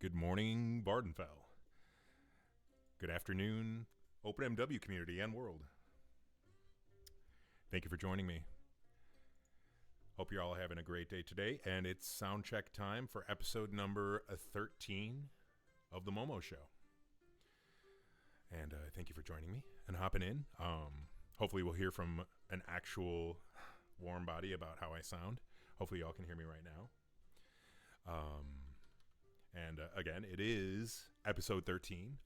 Good morning, Bardenfell. Good afternoon, OpenMW community and world. Thank you for joining me. Hope you're all having a great day today, and it's sound check time for episode number 13 of the MOMW Show. And thank you for joining me and hopping in. Hopefully we'll hear from an actual warm body about how I sound. Hopefully y'all can hear me right now. And again, it is episode 13.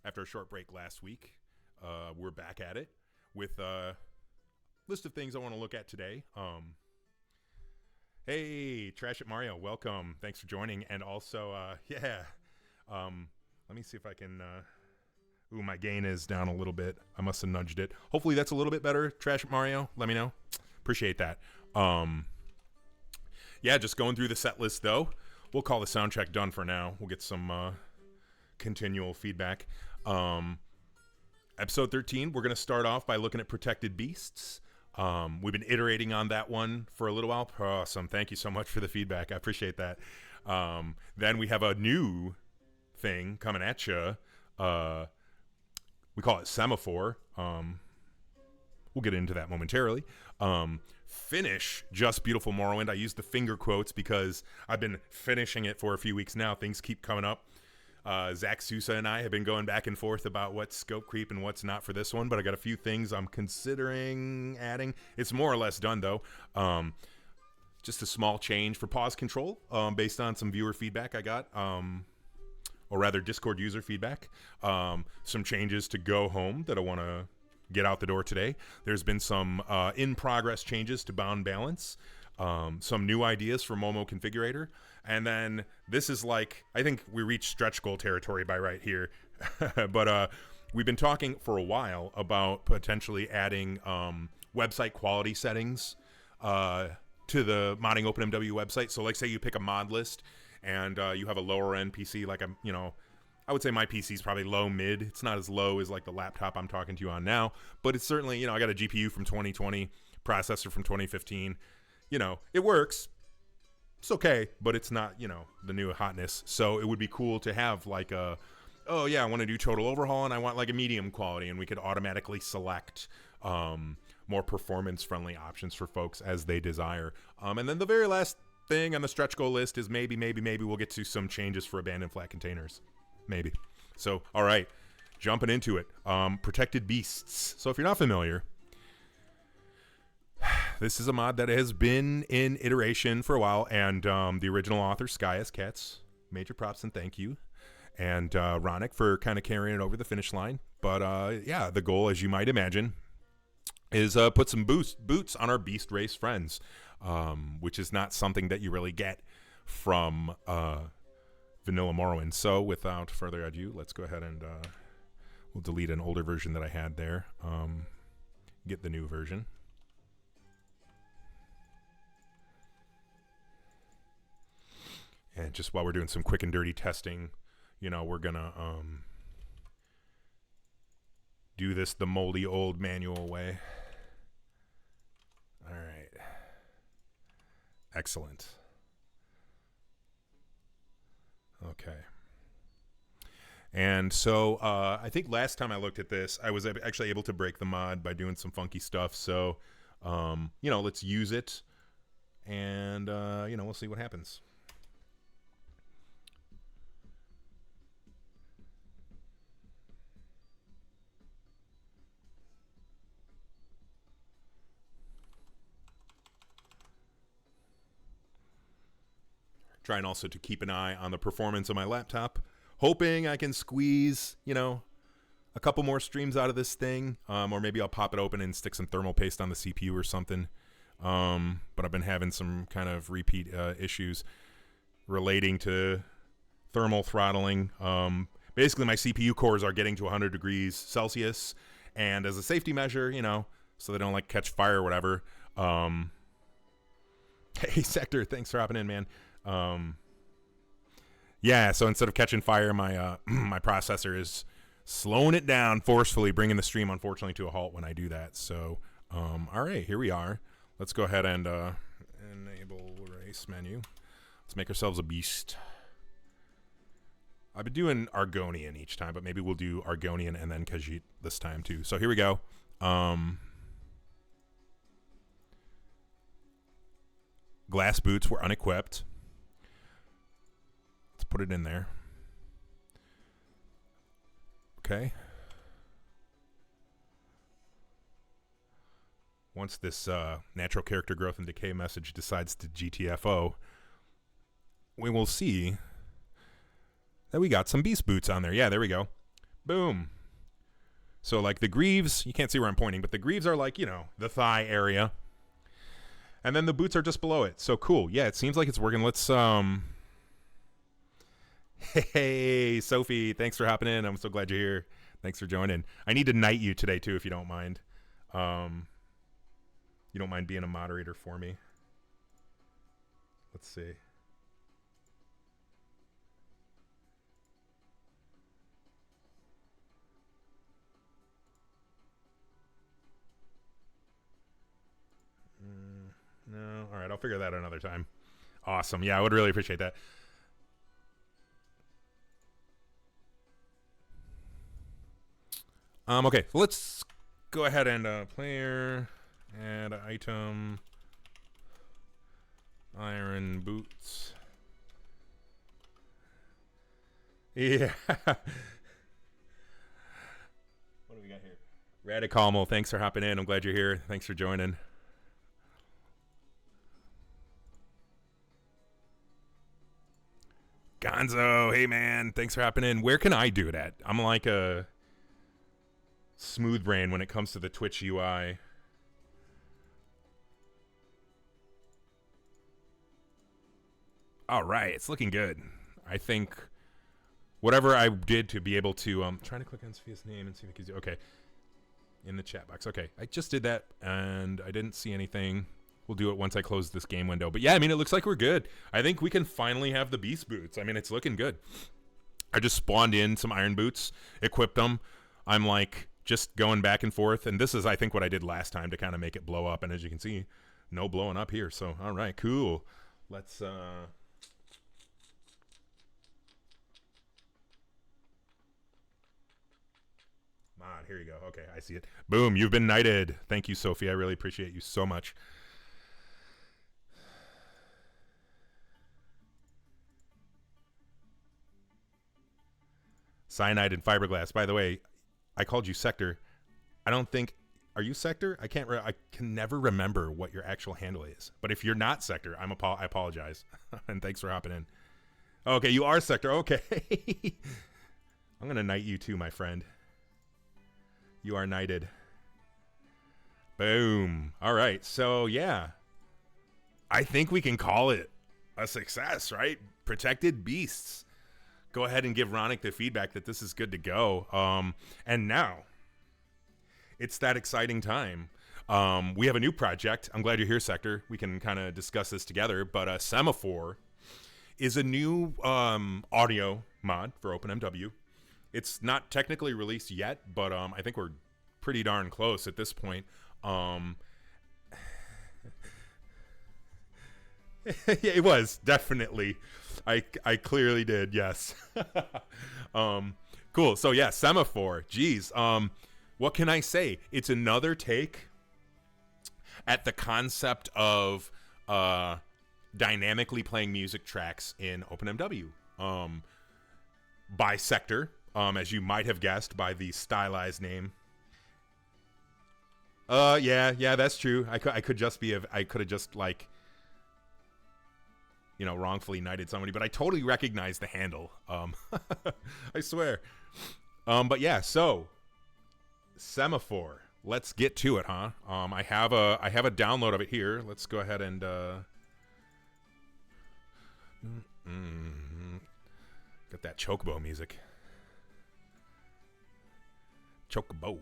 After a short break last week, we're back at it with a list of things I want to look at today. Hey, Trash at Mario, welcome. Thanks for joining. And also, let me see if I can... my gain is down a little bit. I must have nudged it. Hopefully that's a little bit better, Trash at Mario. Let me know. Appreciate that. Just going through the set list, though. We'll call the sound check done for now. We'll get some continual feedback. Episode 13, we're going to start off by looking at Protected Beasts. We've been iterating on that one for a little while. Awesome. Thank you so much for the feedback. I appreciate that. Then we have a new thing coming at you. We call it Semaphore. We'll get into that momentarily. Finish Just Beautiful Morrowind. I use the finger quotes because I've been finishing it for a few weeks now. Things keep coming up. Zach Sousa and I have been going back and forth about what's scope creep and what's not for this one, but I got a few things I'm considering adding. It's more or less done, though. Just a small change for pause control based on some viewer feedback I got, or rather Discord user feedback. Some changes to Go Home that I want to get out the door today. There's been some in-progress changes to Bound Balance, some new ideas for MOMW Configurator, and then this is like, I think we reached stretch goal territory by right here, but we've been talking for a while about potentially adding website quality settings to the Modding OpenMW website. So like say you pick a mod list and you have a lower end PC, like I would say my PC is probably low mid. It's not as low as like the laptop I'm talking to you on now, but it's certainly, I got a GPU from 2020, processor from 2015. It works. It's okay, but it's not, the new hotness. So it would be cool to have like I want to do total overhaul and I want like a medium quality, and we could automatically select more performance friendly options for folks as they desire. And then the very last thing on the stretch goal list is maybe we'll get to some changes for abandoned flat containers. Maybe. So, all right, jumping into it. Protected Beasts. So if you're not familiar, this is a mod that has been in iteration for a while, and the original author, Sky S. Cats, major props and thank you. And Ronick for kind of carrying it over the finish line. But the goal, as you might imagine, is put some boots on our Beast Race friends, which is not something that you really get from... Vanilla Morrowind. So without further ado, let's go ahead and we'll delete an older version that I had there. Get the new version. And just while we're doing some quick and dirty testing, we're gonna do this the moldy old manual way. All right. Excellent. Okay. And so I think last time I looked at this, I was actually able to break the mod by doing some funky stuff. So, let's use it and, we'll see what happens. Trying also to keep an eye on the performance of my laptop, hoping I can squeeze, a couple more streams out of this thing, or maybe I'll pop it open and stick some thermal paste on the CPU or something. But I've been having some kind of repeat issues relating to thermal throttling. Basically, my CPU cores are getting to 100 degrees Celsius, and as a safety measure, so they don't catch fire or whatever. Hey, Sector, thanks for hopping in, man. So instead of catching fire, my my processor is slowing it down forcefully, bringing the stream unfortunately to a halt when I do that. So all right, here we are. Let's go ahead and enable race menu. Let's make ourselves a beast. I've been doing Argonian each time, but maybe we'll do Argonian and then Khajiit this time too. So here we go. Glass boots were unequipped. Let's put it in there. Okay. Once this natural character growth and decay message decides to GTFO, we will see that we got some beast boots on there. Yeah, there we go. Boom. So like the greaves, you can't see where I'm pointing, but the greaves are like, you know, the thigh area. And then the boots are just below it. So cool. Yeah, it seems like it's working. Let's Hey, Sophie, thanks for hopping in. I'm so glad you're here. Thanks for joining. I need to knight you today too, if you don't mind. You don't mind being a moderator for me? Let's see. No. All right, I'll figure that out another time. Awesome. Yeah, I would really appreciate that. Okay, so let's go ahead and player, add item, iron boots. Yeah. What do we got here? Radicalmo, thanks for hopping in. I'm glad you're here. Thanks for joining. Gonzo, hey man, thanks for hopping in. Where can I do it at? I'm like a smooth brain when it comes to the Twitch UI. All right, it's looking good. I think whatever I did to be able to trying to click on Sophia's name and see if it gives you okay in the chat box. Okay, I just did that and I didn't see anything. We'll do it once I close this game window. But yeah, I mean, it looks like we're good. I think we can finally have the beast boots. I mean, it's looking good. I just spawned in some iron boots, equipped them. I'm like just going back and forth. And this is, I think, what I did last time to kind of make it blow up. And as you can see, no blowing up here. So, all right, cool. Let's, mod, here you go. Okay, I see it. Boom, you've been knighted. Thank you, Sophie. I really appreciate you so much. Cyanide and fiberglass. By the way, I called you Sector. I don't think... Are you Sector? I can never remember what your actual handle is. But if you're not Sector, I apologize. And thanks for hopping in. Okay, you are Sector. Okay. I'm going to knight you too, my friend. You are knighted. Boom. All right. So, yeah. I think we can call it a success, right? Protected beasts. Go ahead and give Ronick the feedback that this is good to go. And now, it's that exciting time. We have a new project. I'm glad you're here, Sector. We can kind of discuss this together. But Semaphore is a new audio mod for OpenMW. It's not technically released yet, but I think we're pretty darn close at this point. Yeah, it was definitely. I clearly did. Yes. Cool. So yeah, Semaphore. Geez. What can I say? It's another take at the concept of dynamically playing music tracks in OpenMW. By Sector, as you might have guessed by the stylized name. Yeah, that's true. I could have just like, you know, wrongfully knighted somebody, but I totally recognize the handle. I swear. But yeah, so Semaphore. Let's get to it, huh? I have a download of it here. Let's go ahead and get that chocobo music. Chocobo.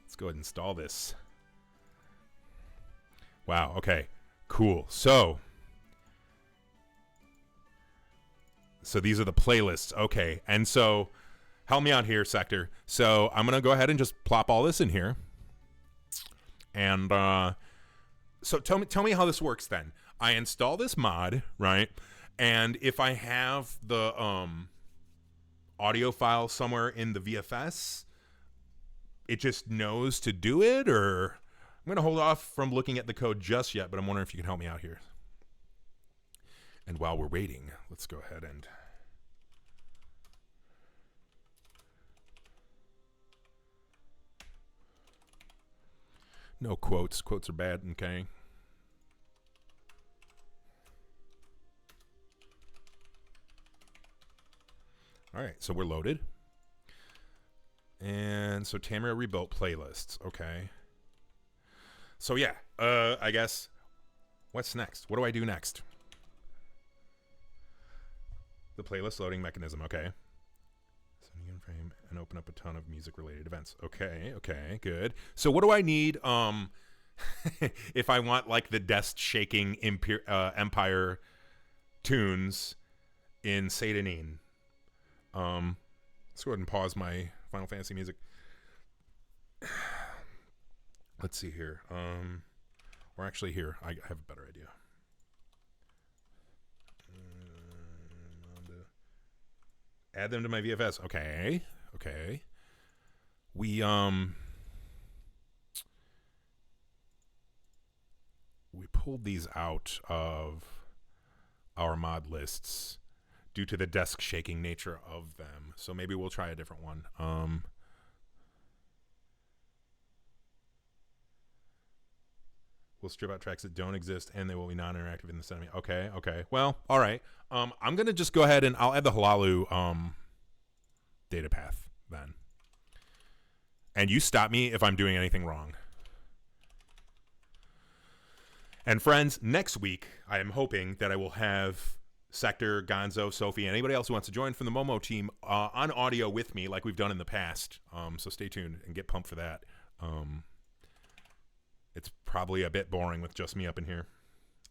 Let's go ahead and install this. Wow, okay. Cool. So these are the playlists. Okay. And so help me out here, Sector. So I'm going to go ahead and just plop all this in here. And So tell me how this works then. I install this mod, right? And if I have the audio file somewhere in the VFS, it just knows to do it, or I'm going to hold off from looking at the code just yet, but I'm wondering if you can help me out here. And while we're waiting, let's go ahead and no quotes. Quotes are bad, okay? All right, so we're loaded. And so Tamara rebuilt playlists, okay. So yeah, I guess, what's next? What do I do next? The playlist loading mechanism, okay. Frame and open up a ton of music-related events. Okay, good. So what do I need if I want like the desk-shaking Empire tunes in Satanin? Let's go ahead and pause my Final Fantasy music. Let's see here. Or actually here, I have a better idea. Add them to my VFS. Okay. We pulled these out of our mod lists due to the desk shaking nature of them. So maybe we'll try a different one. We'll strip out tracks that don't exist, and they will be non-interactive in the semi. Okay. Well, all right. I'm going to just go ahead and I'll add the Halalu data path then. And you stop me if I'm doing anything wrong. And friends, next week, I am hoping that I will have Sector, Gonzo, Sophie, and anybody else who wants to join from the Momo team on audio with me like we've done in the past. So stay tuned and get pumped for that. It's probably a bit boring with just me up in here.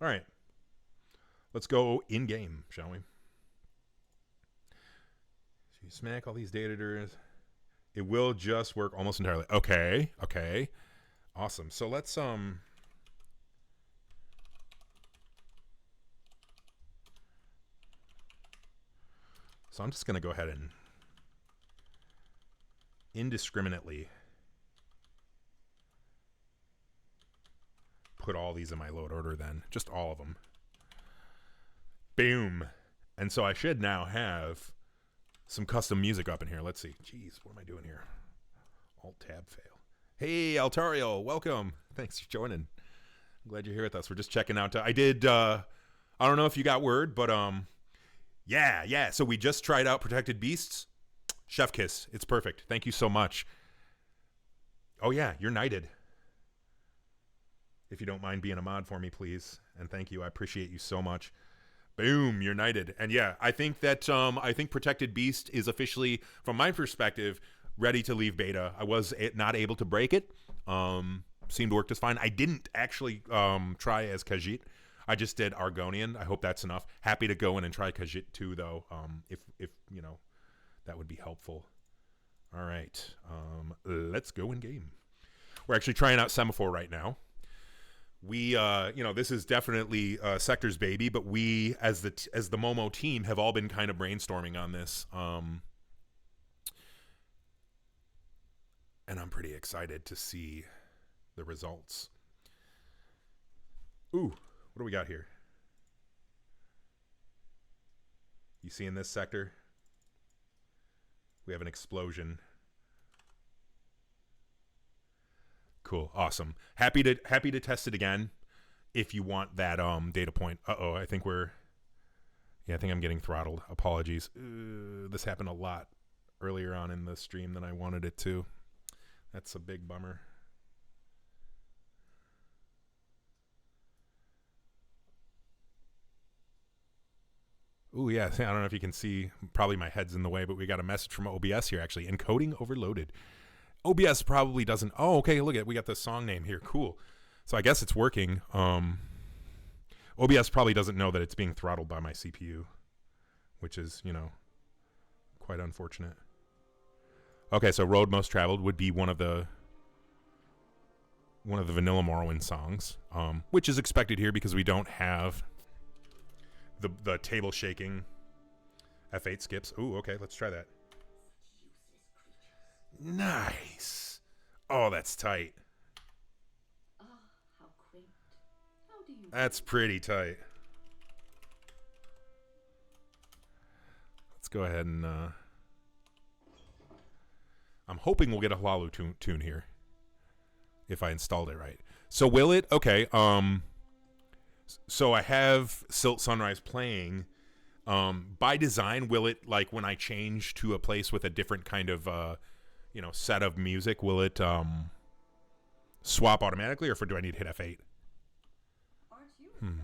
All right. Let's go in-game, shall we? So you smack all these data editors. It will just work almost entirely. Okay. Awesome. So let's So I'm just going to go ahead and indiscriminately put all these in my load order then. Just all of them. Boom. And so I should now have some custom music up in here. Let's see. Jeez, what am I doing here? Alt-tab fail. Hey, Altario, welcome. Thanks for joining. I'm glad you're here with us. We're just checking out. I don't know if you got word, but yeah. So we just tried out Protected Beasts. Chef kiss. It's perfect. Thank you so much. Oh, yeah, you're knighted. If you don't mind being a mod for me, please. And thank you. I appreciate you so much. Boom, you're knighted. And yeah, I think that I think Protected Beast is officially, from my perspective, ready to leave beta. I was not able to break it. Seemed to work just fine. I didn't actually try as Khajiit. I just did Argonian. I hope that's enough. Happy to go in and try Khajiit too, though, if you know, that would be helpful. All right, let's go in game. We're actually trying out Semaphore right now. We, this is definitely Sector's baby, but we, as the Momo team, have all been kind of brainstorming on this. And I'm pretty excited to see the results. Ooh, what do we got here? You see in this sector? We have an explosion. Cool, awesome. Happy to test it again if you want that data point. I think I'm getting throttled. Apologies. This happened a lot earlier on in the stream than I wanted it to. That's a big bummer. Ooh, yeah, I don't know if you can see. Probably my head's in the way, but we got a message from OBS here, actually. Encoding overloaded. OBS probably doesn't. Oh, okay, look at it. We got the song name here. Cool. So I guess it's working. OBS probably doesn't know that it's being throttled by my CPU, which is, quite unfortunate. Okay, so road most traveled would be one of the one of the vanilla Morrowind songs, which is expected here because we don't have the table shaking F8 skips. Ooh, okay, let's try that. Nice. Oh, that's tight. How quaint. How do you That's pretty tight. Let's go ahead and I'm hoping we'll get a Hlalu tune here if I installed it right. So will it? Okay. So I have Silt Sunrise playing. By design, will it, like, when I change to a place with a different kind of set of music, will it swap automatically, or do I need to hit F8? aren't you?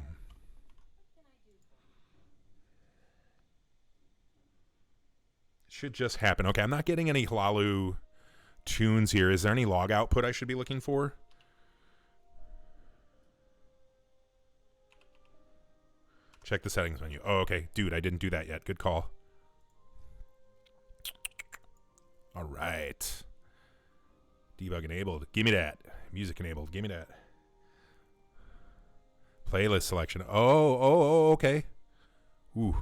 Should just happen. Okay, I'm not getting any Hlalu tunes here. Is there any log output I should be looking for? Check the settings menu. Oh, okay. Dude, I didn't do that yet. Good call. All right. Debug enabled. Give me that. Music enabled. Give me that. Playlist selection. Oh, okay. Ooh.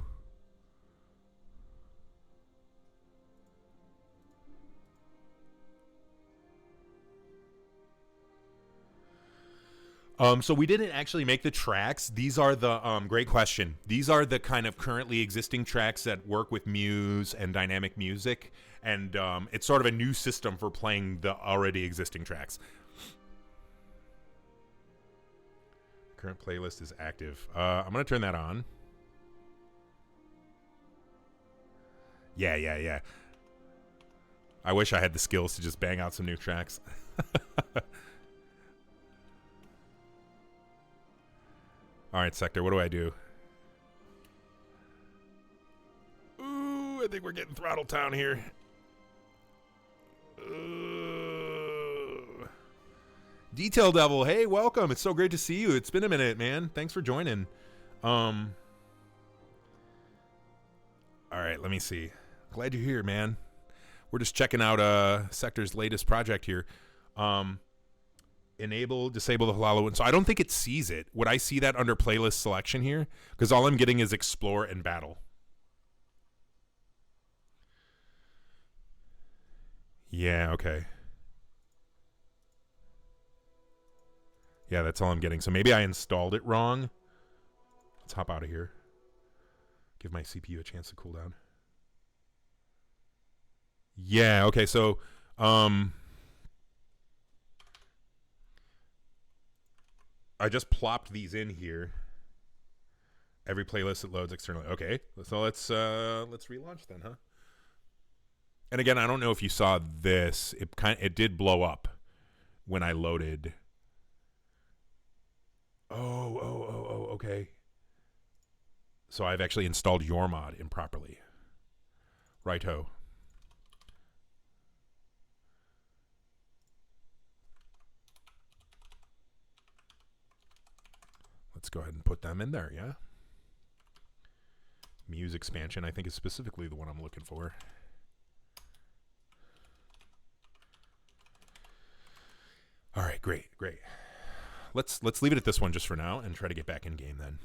So we didn't actually make the tracks. These are the great question. These are the kind of currently existing tracks that work with Muse and dynamic music, and it's sort of a new system for playing the already existing tracks. Current playlist is active. I'm gonna turn that on. Yeah. I wish I had the skills to just bang out some new tracks. All right, Sector, what do I do? Ooh, I think we're getting Throttle Town here. Detail Devil, hey, welcome. It's so great to see you. It's been a minute, man. Thanks for joining. All right, let me see. Glad you're here, man. We're just checking out Sector's latest project here. Enable, disable the Hlalu. And so I don't think it sees it. Would I see that under playlist selection here? Because all I'm getting is explore and battle. Yeah, okay. Yeah, that's all I'm getting. So maybe I installed it wrong. Let's hop out of here. Give my CPU a chance to cool down. Yeah, okay, so I just plopped these in here. Every playlist that loads externally. Okay, so let's relaunch then, huh? And again, I don't know if you saw this. It did blow up when I loaded. Oh, okay. So I've actually installed your mod improperly. Righto. Let's go ahead and put them in there, yeah? Muse expansion, I think, is specifically the one I'm looking for. All right, great. Let's leave it at this one just for now and try to get back in game then.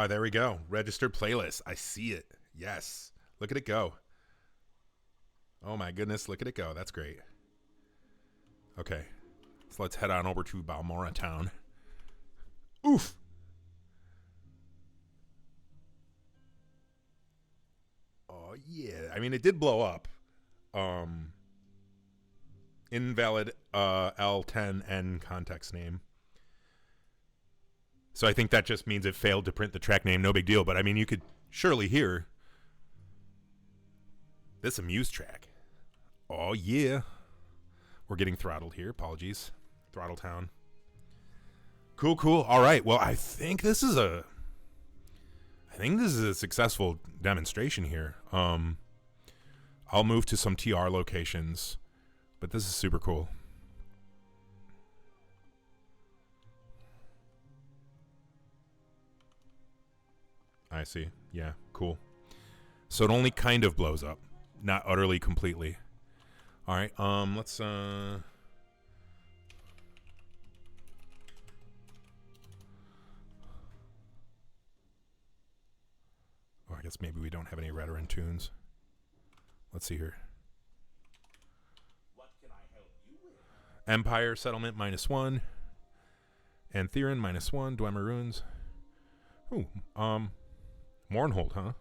There we go. Registered playlist. I see it. Yes. Look at it go. Oh my goodness, look at it go. That's great. Okay. So let's head on over to Balmora Town. Oof. Oh yeah. I mean, it did blow up. Invalid L10N context name. So I think that just means it failed to print the track name. No big deal. But I mean, you could surely hear this a Muse track. Oh, yeah. We're getting throttled here. Apologies. Throttle Town. Cool. All right. Well, I think this is a successful demonstration here. I'll move to some TR locations, but this is super cool. I see. Yeah, cool. So it only kind of blows up, not utterly completely. All right, let's oh, I guess maybe we don't have any Redoran tunes. Let's see here. What can I help you with? Empire Settlement -1. Antherin -1. Dwemer Ruins. Ooh, Mournhold, huh?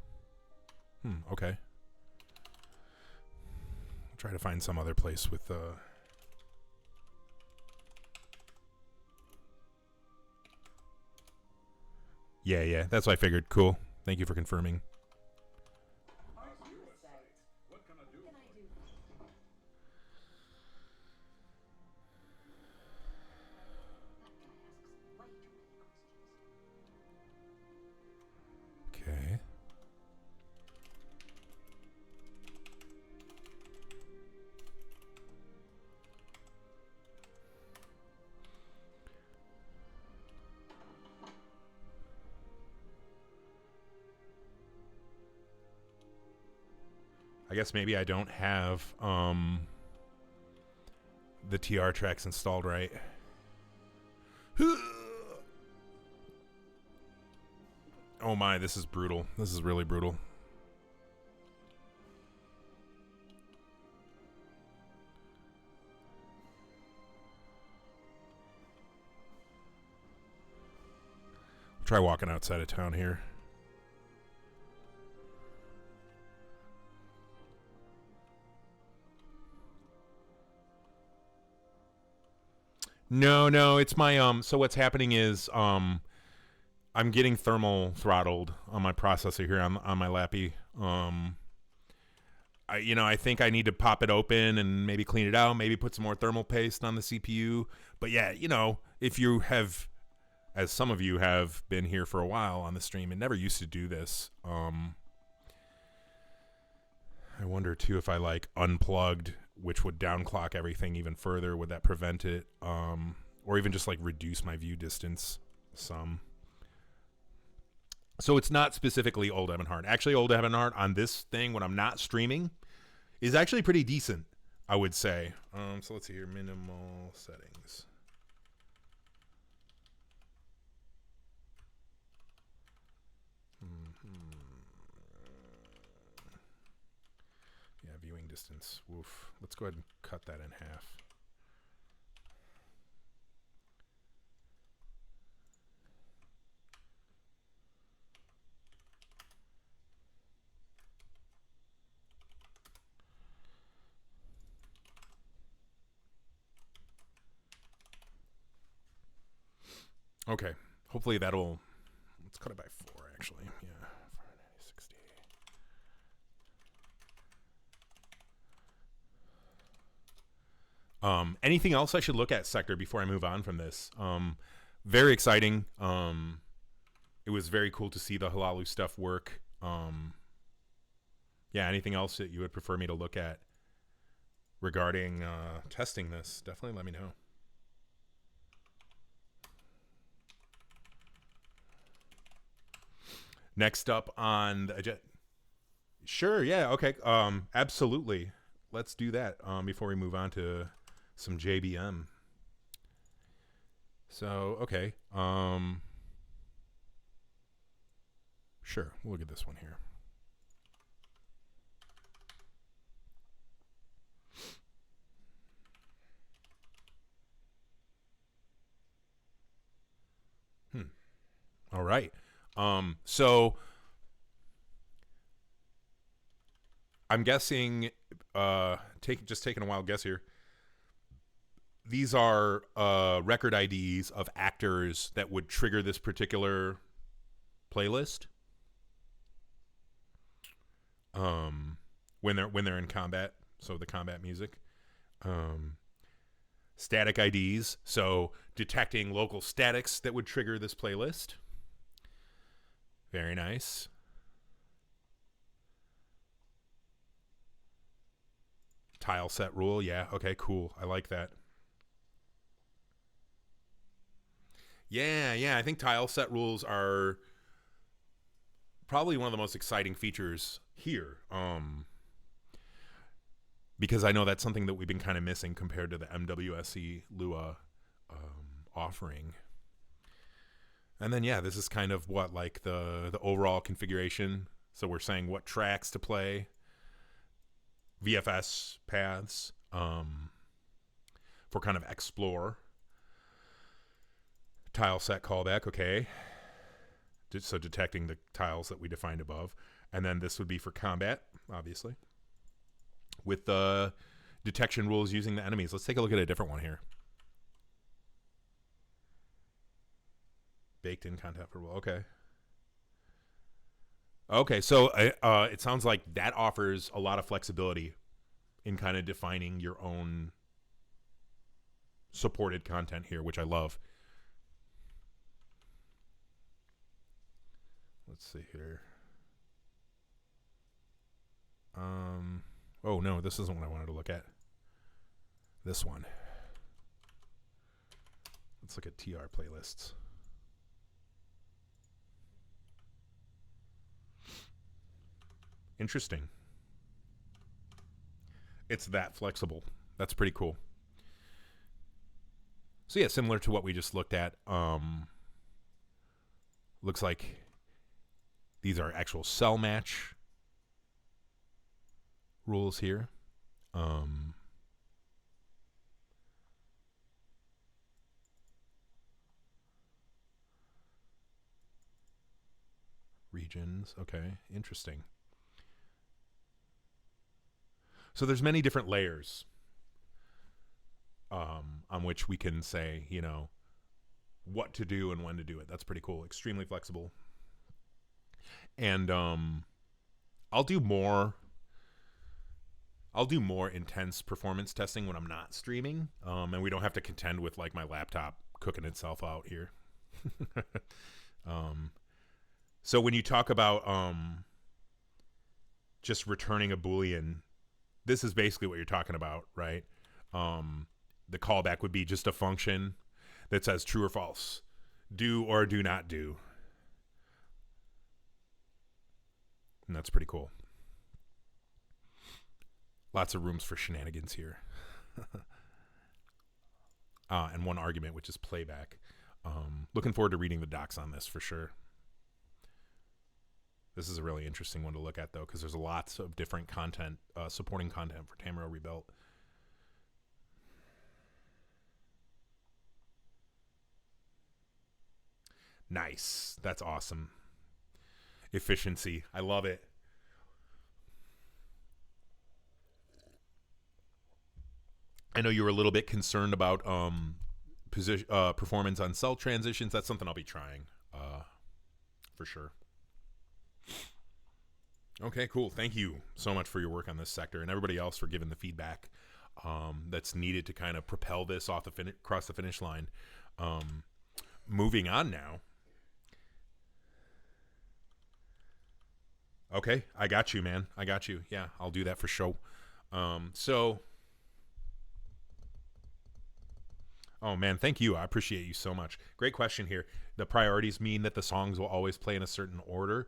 Okay. I'll try to find some other place with Yeah, that's what I figured. Cool. Thank you for confirming. Aren't you a sight? What can I do? What can I do? That guy asks way too many questions. Okay. I guess maybe I don't have the TR tracks installed right. Oh my, this is brutal. This is really brutal. Try walking outside of town here. No, it's my so what's happening is I'm getting thermal throttled on my processor here on my Lappy. I think I need to pop it open and maybe clean it out, maybe put some more thermal paste on the CPU. But yeah, if you have, as some of you have been here for a while on the stream and never used to do this, I wonder too if I unplugged, which would downclock everything even further. Would that prevent it? Or even just reduce my view distance some. So it's not specifically Old Ebonheart. Actually, Old Ebonheart on this thing when I'm not streaming is actually pretty decent, I would say. So let's see here, minimal settings. Yeah, viewing distance. Woof. Let's go ahead and cut that in half. Okay. Hopefully that'll... Let's cut it by 4, actually. Yeah. 460. Anything else I should look at, Sector, before I move on from this? Very exciting. It was very cool to see the Halalu stuff work. Yeah, anything else that you would prefer me to look at regarding testing this? Definitely let me know. Next up on the sure, yeah, okay, absolutely. Let's do that before we move on to some JBM. So, okay, sure, we'll look at this one here. All right. So I'm guessing, just taking a wild guess here. These are record IDs of actors that would trigger this particular playlist. When they're in combat, so the combat music. Static IDs, so detecting local statics that would trigger this playlist. Very nice. Tile set rule. Yeah. Okay, cool. I like that. Yeah. I think tile set rules are probably one of the most exciting features here. Because I know that's something that we've been kind of missing compared to the MWSE Lua offering. And then, yeah, this is kind of what, like the overall configuration. So we're saying what tracks to play, VFS paths for kind of explore. Tile set callback, okay. So detecting the tiles that we defined above. And then this would be for combat, obviously, with the detection rules using the enemies. Let's take a look at a different one here. Baked in content for rule. Okay, so it sounds like that offers a lot of flexibility in kind of defining your own supported content here, which I love. Let's see here. Oh no, this isn't what I wanted to look at. This one. Let's look at TR playlists. Interesting. It's that flexible. That's pretty cool. So yeah, similar to what we just looked at. Looks like these are actual cell match rules here. Regions. Okay, interesting. So there's many different layers on which we can say, you know, what to do and when to do it. That's pretty cool. Extremely flexible. And I'll do more intense performance testing when I'm not streaming, and we don't have to contend with like my laptop cooking itself out here. So when you talk about just returning a Boolean, this is basically what you're talking about, right? The callback would be just a function that says true or false, do or do not do. And that's pretty cool. Lots of rooms for shenanigans here. And one argument, which is playback. Looking forward to reading the docs on this for sure. This is a really interesting one to look at, though, because there's lots of different content, supporting content for Tamriel Rebuilt. Nice. That's awesome. Efficiency. I love it. I know you were a little bit concerned about performance on cell transitions. That's something I'll be trying for sure. Okay, cool. Thank you so much for your work on this sector, and everybody else for giving the feedback that's needed to kind of propel this off the across the finish line. Moving on now. Okay, I got you, man. I got you. Yeah, I'll do that for sure. So, oh man, thank you. I appreciate you so much. Great question here. The priorities mean that the songs will always play in a certain order.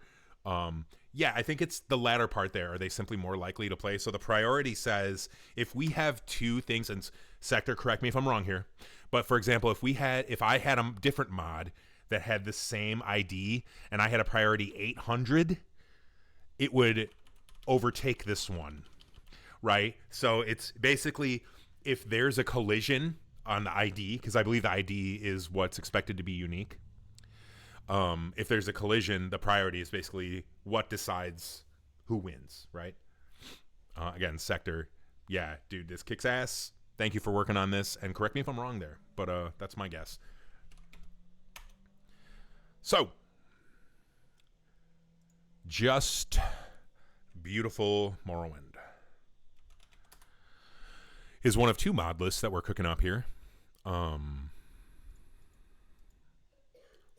Yeah, I think it's the latter part there. Are they simply more likely to play? So the priority says if we have two things, and Sector, correct me if I'm wrong here, but for example, if I had a different mod that had the same ID and I had a priority 800, it would overtake this one, right? So it's basically if there's a collision on the ID, because I believe the ID is what's expected to be unique. If there's a collision, the priority is basically what decides who wins, right? Again, Sector, yeah, dude, this kicks ass. Thank you for working on this, and correct me if I'm wrong there, but that's my guess. So, Just Beautiful Morrowind is one of two mod lists that we're cooking up here.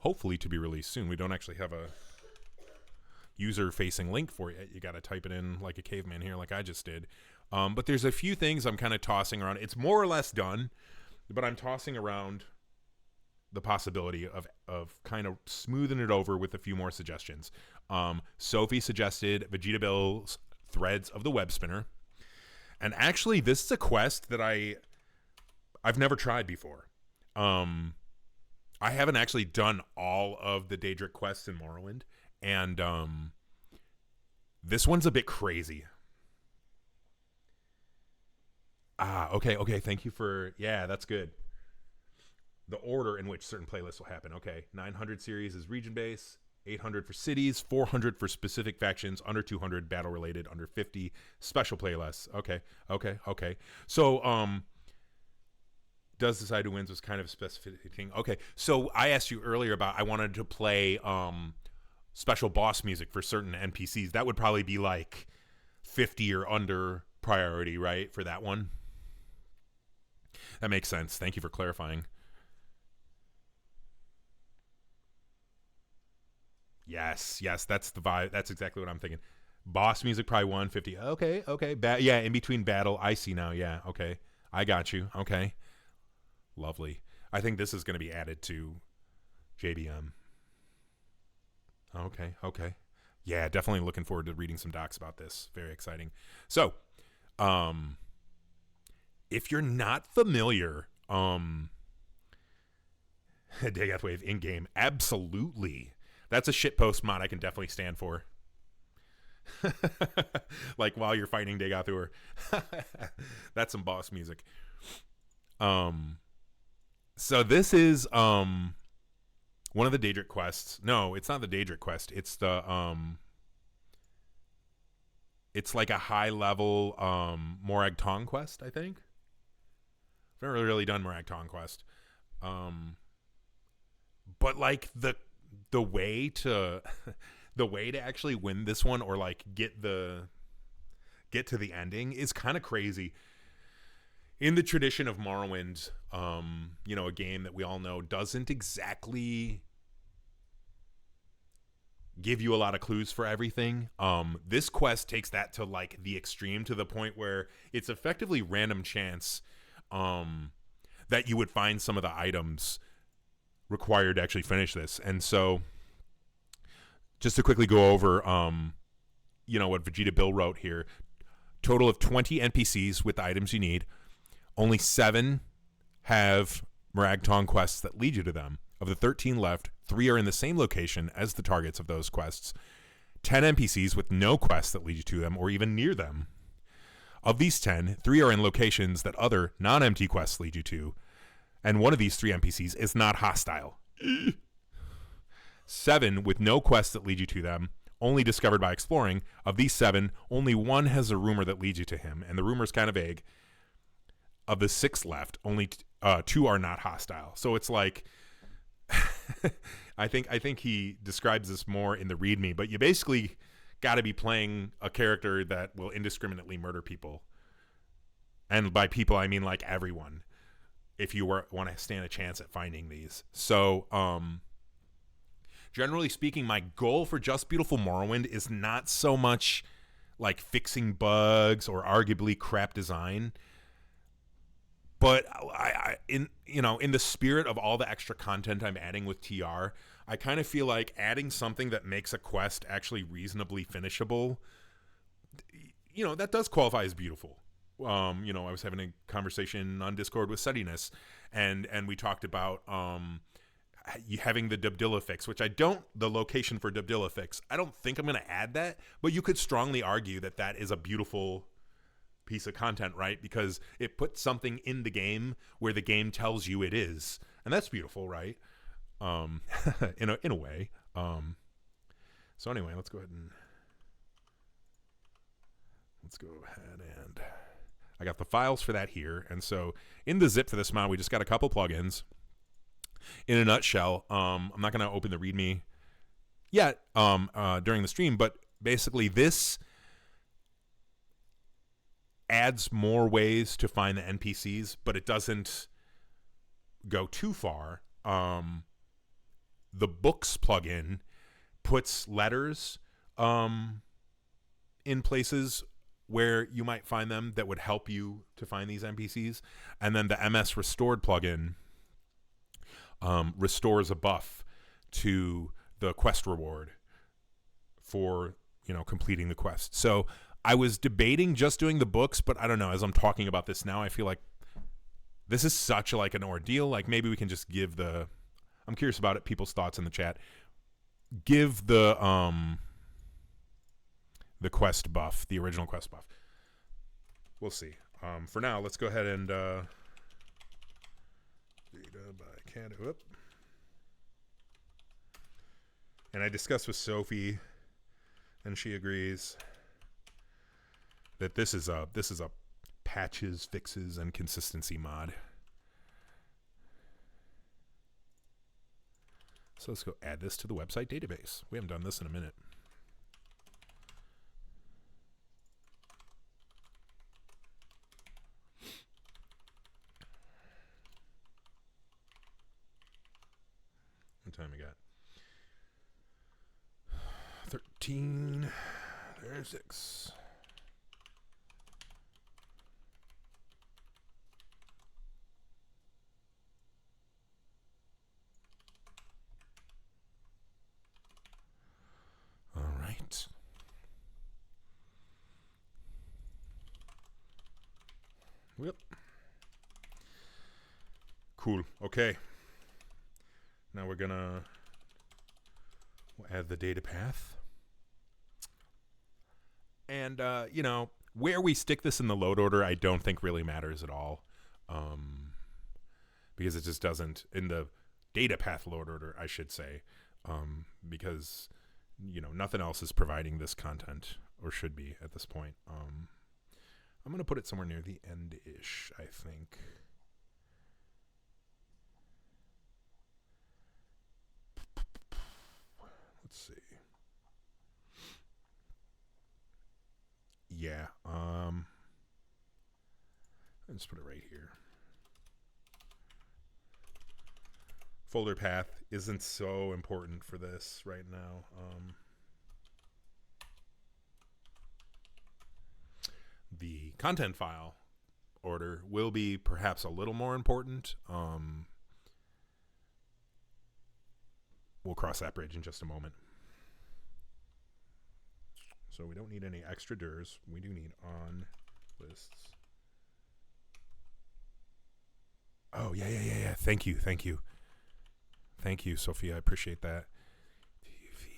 Hopefully to be released soon. We don't actually have a user-facing link for it. You got to type it in like a caveman here, like I just did. But there's a few things I'm kind of tossing around. It's more or less done, but I'm tossing around the possibility of kind of smoothing it over with a few more suggestions. Sophie suggested Vegeta Bill's Threads of the Web Spinner. And actually, this is a quest that I've never tried before. I haven't actually done all of the Daedric quests in Morrowind. And this one's a bit crazy. Okay. Thank you for... Yeah, that's good. The order in which certain playlists will happen. Okay, 900 series is region base, 800 for cities, 400 for specific factions, under 200 battle related, under 50 special playlists. Okay. So, does decide who wins was kind of a specific thing. Okay, so I asked you earlier about I wanted to play special boss music for certain NPCs. That would probably be like 50 or under priority, right, for that one? That makes sense. Thank you for clarifying. Yes, that's the vibe. That's exactly what I'm thinking. Boss music, probably 150. Okay. Yeah, in between battle, I see now. Yeah, okay. I got you. Okay. Lovely. I think this is going to be added to JBM. Okay. Yeah, definitely looking forward to reading some docs about this. Very exciting. So, if you're not familiar, Dagoth Wave in-game, absolutely. That's a shitpost mod I can definitely stand for. Like while you're fighting Dagoth. That's some boss music. So this is one of the Daedric quests. No, it's not the Daedric quest. It's the it's like a high level Morag Tong quest, I think. I've never really done Morag Tong quest. But like the way to actually win this one, or like get to the ending, is kind of crazy. In the tradition of Morrowind, a game that we all know doesn't exactly give you a lot of clues for everything. This quest takes that to like the extreme, to the point where it's effectively random chance that you would find some of the items required to actually finish this. And so just to quickly go over what Vegeta Bill wrote here. Total of 20 NPCs with the items you need. Only 7 have Morag Tong quests that lead you to them. Of the 13 left, 3 are in the same location as the targets of those quests. 10 NPCs with no quests that lead you to them or even near them. Of these 10, 3 are in locations that other non-empty quests lead you to. And one of these 3 NPCs is not hostile. 7 with no quests that lead you to them, only discovered by exploring. Of these 7, only 1 has a rumor that leads you to him, and the rumor is kind of vague. Of the 6 left, only 2 are not hostile. So it's like, I think he describes this more in the README, but you basically got to be playing a character that will indiscriminately murder people. And by people, I mean like everyone, if you want to stand a chance at finding these. So, generally speaking, my goal for Just Beautiful Morrowind is not so much like fixing bugs or arguably crap design, but in the spirit of all the extra content I'm adding with TR, I kind of feel like adding something that makes a quest actually reasonably finishable, that does qualify as beautiful. I was having a conversation on Discord with Settiness, and we talked about having the Dubdilla fix, which the location for Dubdilla fix, I don't think I'm going to add that, but you could strongly argue that is a beautiful piece of content, right? Because it puts something in the game where the game tells you it is, and that's beautiful, right? In a way. So anyway, let's go ahead and I got the files for that here. And so in the zip for this mod, we just got a couple plugins. In a nutshell, I'm not going to open the README yet during the stream, but basically this adds more ways to find the NPCs, but it doesn't go too far. The books plugin puts letters in places where you might find them that would help you to find these NPCs. And then the MS Restored plugin restores a buff to the quest reward for, completing the quest. So I was debating just doing the books, but I don't know. As I'm talking about this now, I feel like this is such like an ordeal. Like maybe we can just give I'm curious about it. People's thoughts in the chat. Give the quest buff, the original quest buff. We'll see. For now, let's go ahead and data by cat. Whoop. And I discussed with Sophie, and she agrees that this is a patches, fixes, and consistency mod. So let's go add this to the website database. We haven't done this in a minute. What time we got? 13. There's 6. All right. Yep. Cool. Okay. Now we're gonna add the data path. And, where we stick this in the load order, I don't think really matters at all. Because it just doesn't, in the data path load order, I should say, because, nothing else is providing this content, or should be at this point. I'm going to put it somewhere near the end-ish, I think. Let's see. Yeah, I'll just put it right here. Folder path isn't so important for this right now. The content file order will be perhaps a little more important. We'll cross that bridge in just a moment. So we don't need any extra durs. We do need on lists. Oh, yeah. Thank you, Sophia. I appreciate that. TV.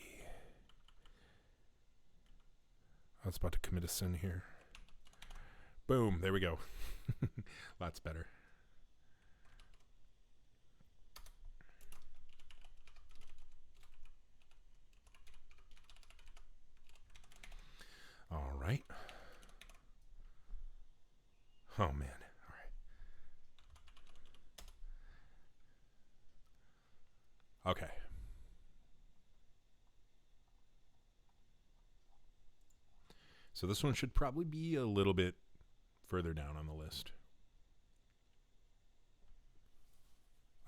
I was about to commit a sin here. Boom. There we go. Lots better. All right. Oh, man. All right. Okay. So this one should probably be a little bit further down on the list,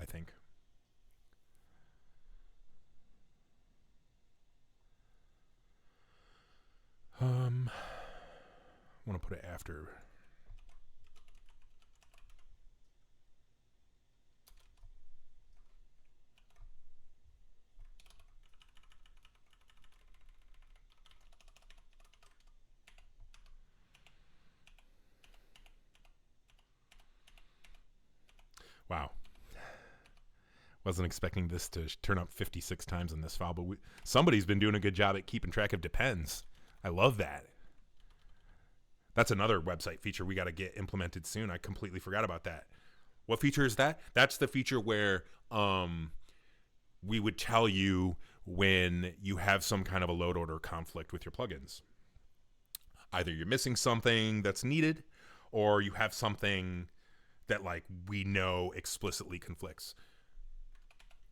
I think. I want to put it after. Wow. Wasn't expecting this to turn up 56 times in this file, but somebody's been doing a good job at keeping track of depends. I love that. That's another website feature we got to get implemented soon. I completely forgot about that. What feature is that? That's the feature where we would tell you when you have some kind of a load order conflict with your plugins. Either you're missing something that's needed, or you have something that we know explicitly conflicts.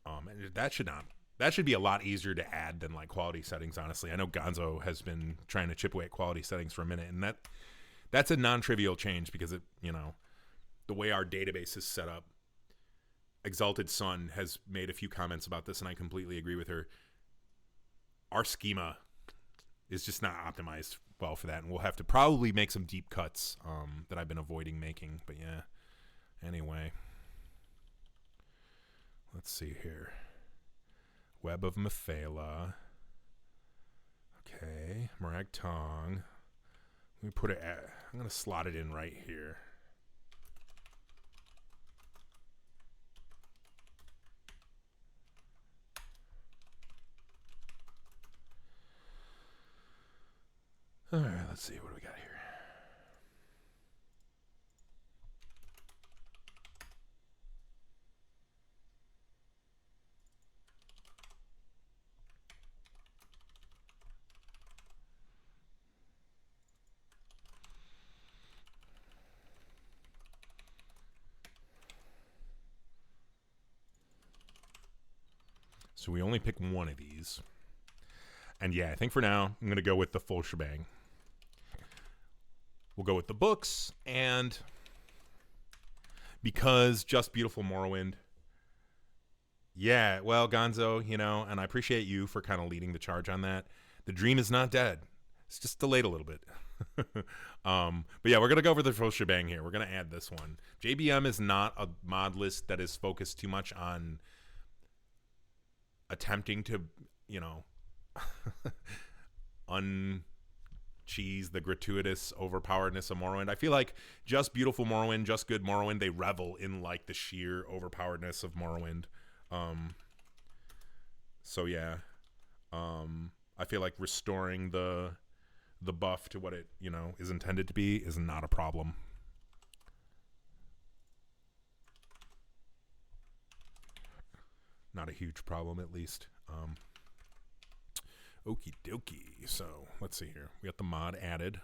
And that should be a lot easier to add than quality settings, honestly. I know Gonzo has been trying to chip away at quality settings for a minute, and that's a non-trivial change because the way our database is set up. Exalted Sun has made a few comments about this, and I completely agree with her. Our schema is just not optimized well for that, and we'll have to probably make some deep cuts that I've been avoiding making. But yeah, anyway, let's see here. Web of Mephala. Okay, Morag Tong. Let me put it at, I'm going to slot it in right here. All right, let's see. What do we got here? So we only pick one of these. And yeah, I think for now, I'm going to go with the full shebang. We'll go with the books, and because Just Beautiful Morrowind, yeah, well, Gonzo, you know, and I appreciate you for kind of leading the charge on that. The dream is not dead. It's just delayed a little bit. But yeah, we're going to go over the full shebang here. We're going to add this one. JBM is not a mod list that is focused too much on attempting to, you know, uncheese the gratuitous overpoweredness of Morrowind. I feel like Just Beautiful Morrowind, Just Good Morrowind, they revel in like the sheer overpoweredness of Morrowind. So yeah, I feel like restoring the buff to what it, you know, is intended to be is not a problem. Not a huge problem, at least. Okie dokie. So let's see here. We got the mod added.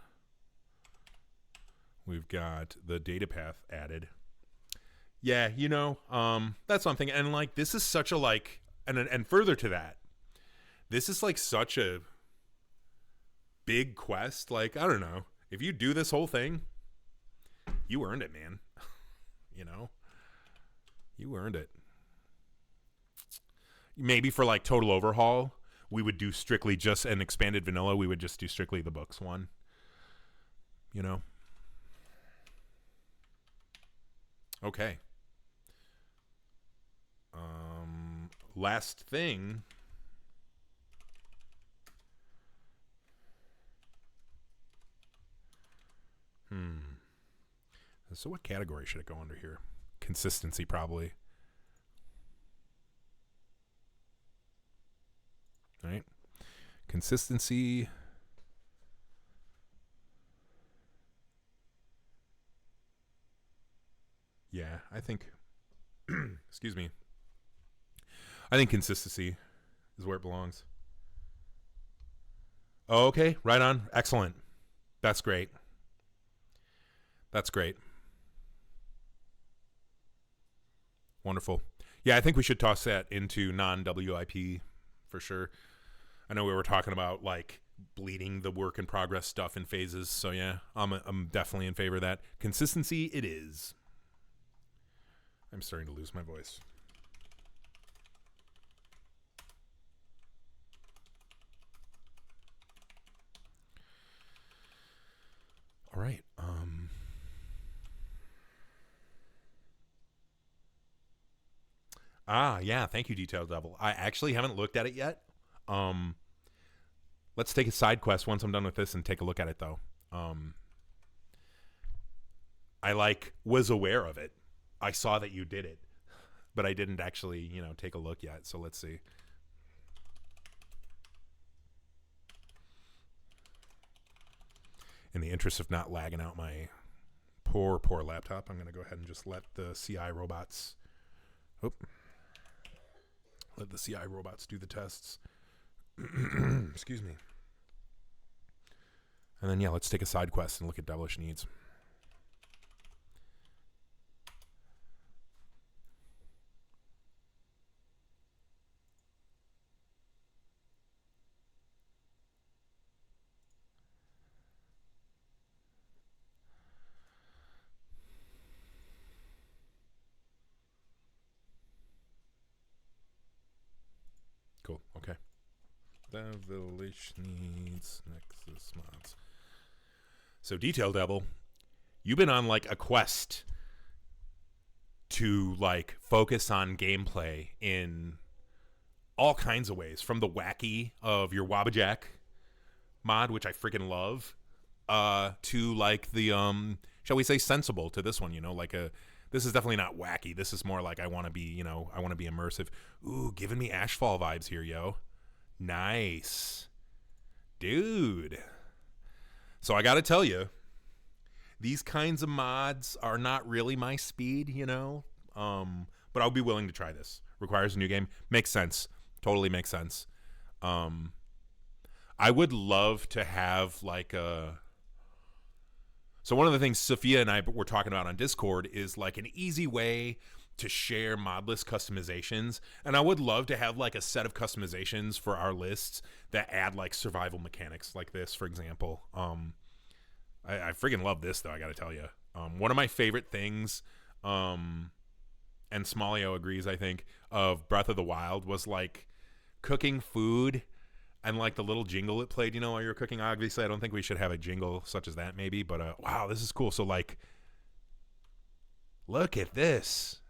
We've got the data path added. Yeah, you know, that's something. And like, this is such a like, and further to that, this is like such a big quest. Like, I don't know, if you do this whole thing, you earned it, man. You know, you earned it. Maybe for like total overhaul, we would do strictly just an expanded vanilla. We would just do strictly the books one, you know? Okay. Last thing. So what category should it go under here? Consistency, probably. All right. Consistency. Yeah, I think, excuse me. I think consistency is where it belongs. Oh, okay. Right on. Excellent. That's great. That's great. Wonderful. Yeah, I think we should toss that into non-WIP for sure. I know we were talking about like bleeding the work in progress stuff in phases. So yeah, I'm definitely in favor of that. Consistency it is. I'm starting to lose my voice. All right. Yeah, thank you, Detailed Devil. I actually haven't looked at it yet. Let's take a side quest once I'm done with this and take a look at it though. I was aware of it. I saw that you did it, but I didn't actually, you know, take a look yet. So let's see. In the interest of not lagging out my poor laptop, I'm going to go ahead and just let the CI robots. Let the CI robots do the tests. Excuse me. And then, yeah, let's take a side quest and look at Devilish Needs. Cool. Okay. Devilish Needs Nexus mods. So Detail Devil, you've been on like a quest to like focus on gameplay in all kinds of ways, from the wacky of your Wabbajack mod, which I freaking love, to like the shall we say sensible to this one, you know, like this is definitely not wacky. This is more like I want to be, you know, I want to be immersive. Ooh, giving me Ashfall vibes here, yo. Nice. Dude. So I got to tell you, these kinds of mods are not really my speed, you know, but I'll be willing to try this. Requires a new game. Makes sense. Totally makes sense. I would love to have like a... So one of the things Sophia and I were talking about on Discord is like an easy way to share mod list customizations. And I would love to have like a set of customizations for our lists that add like survival mechanics like this, for example. I freaking love this, though, I got to tell you. One of my favorite things, and Smallio agrees, I think, of Breath of the Wild was like cooking food and like the little jingle it played, you know, while you were cooking. Obviously, I don't think we should have a jingle such as that, maybe, but wow, this is cool. So, like, look at this.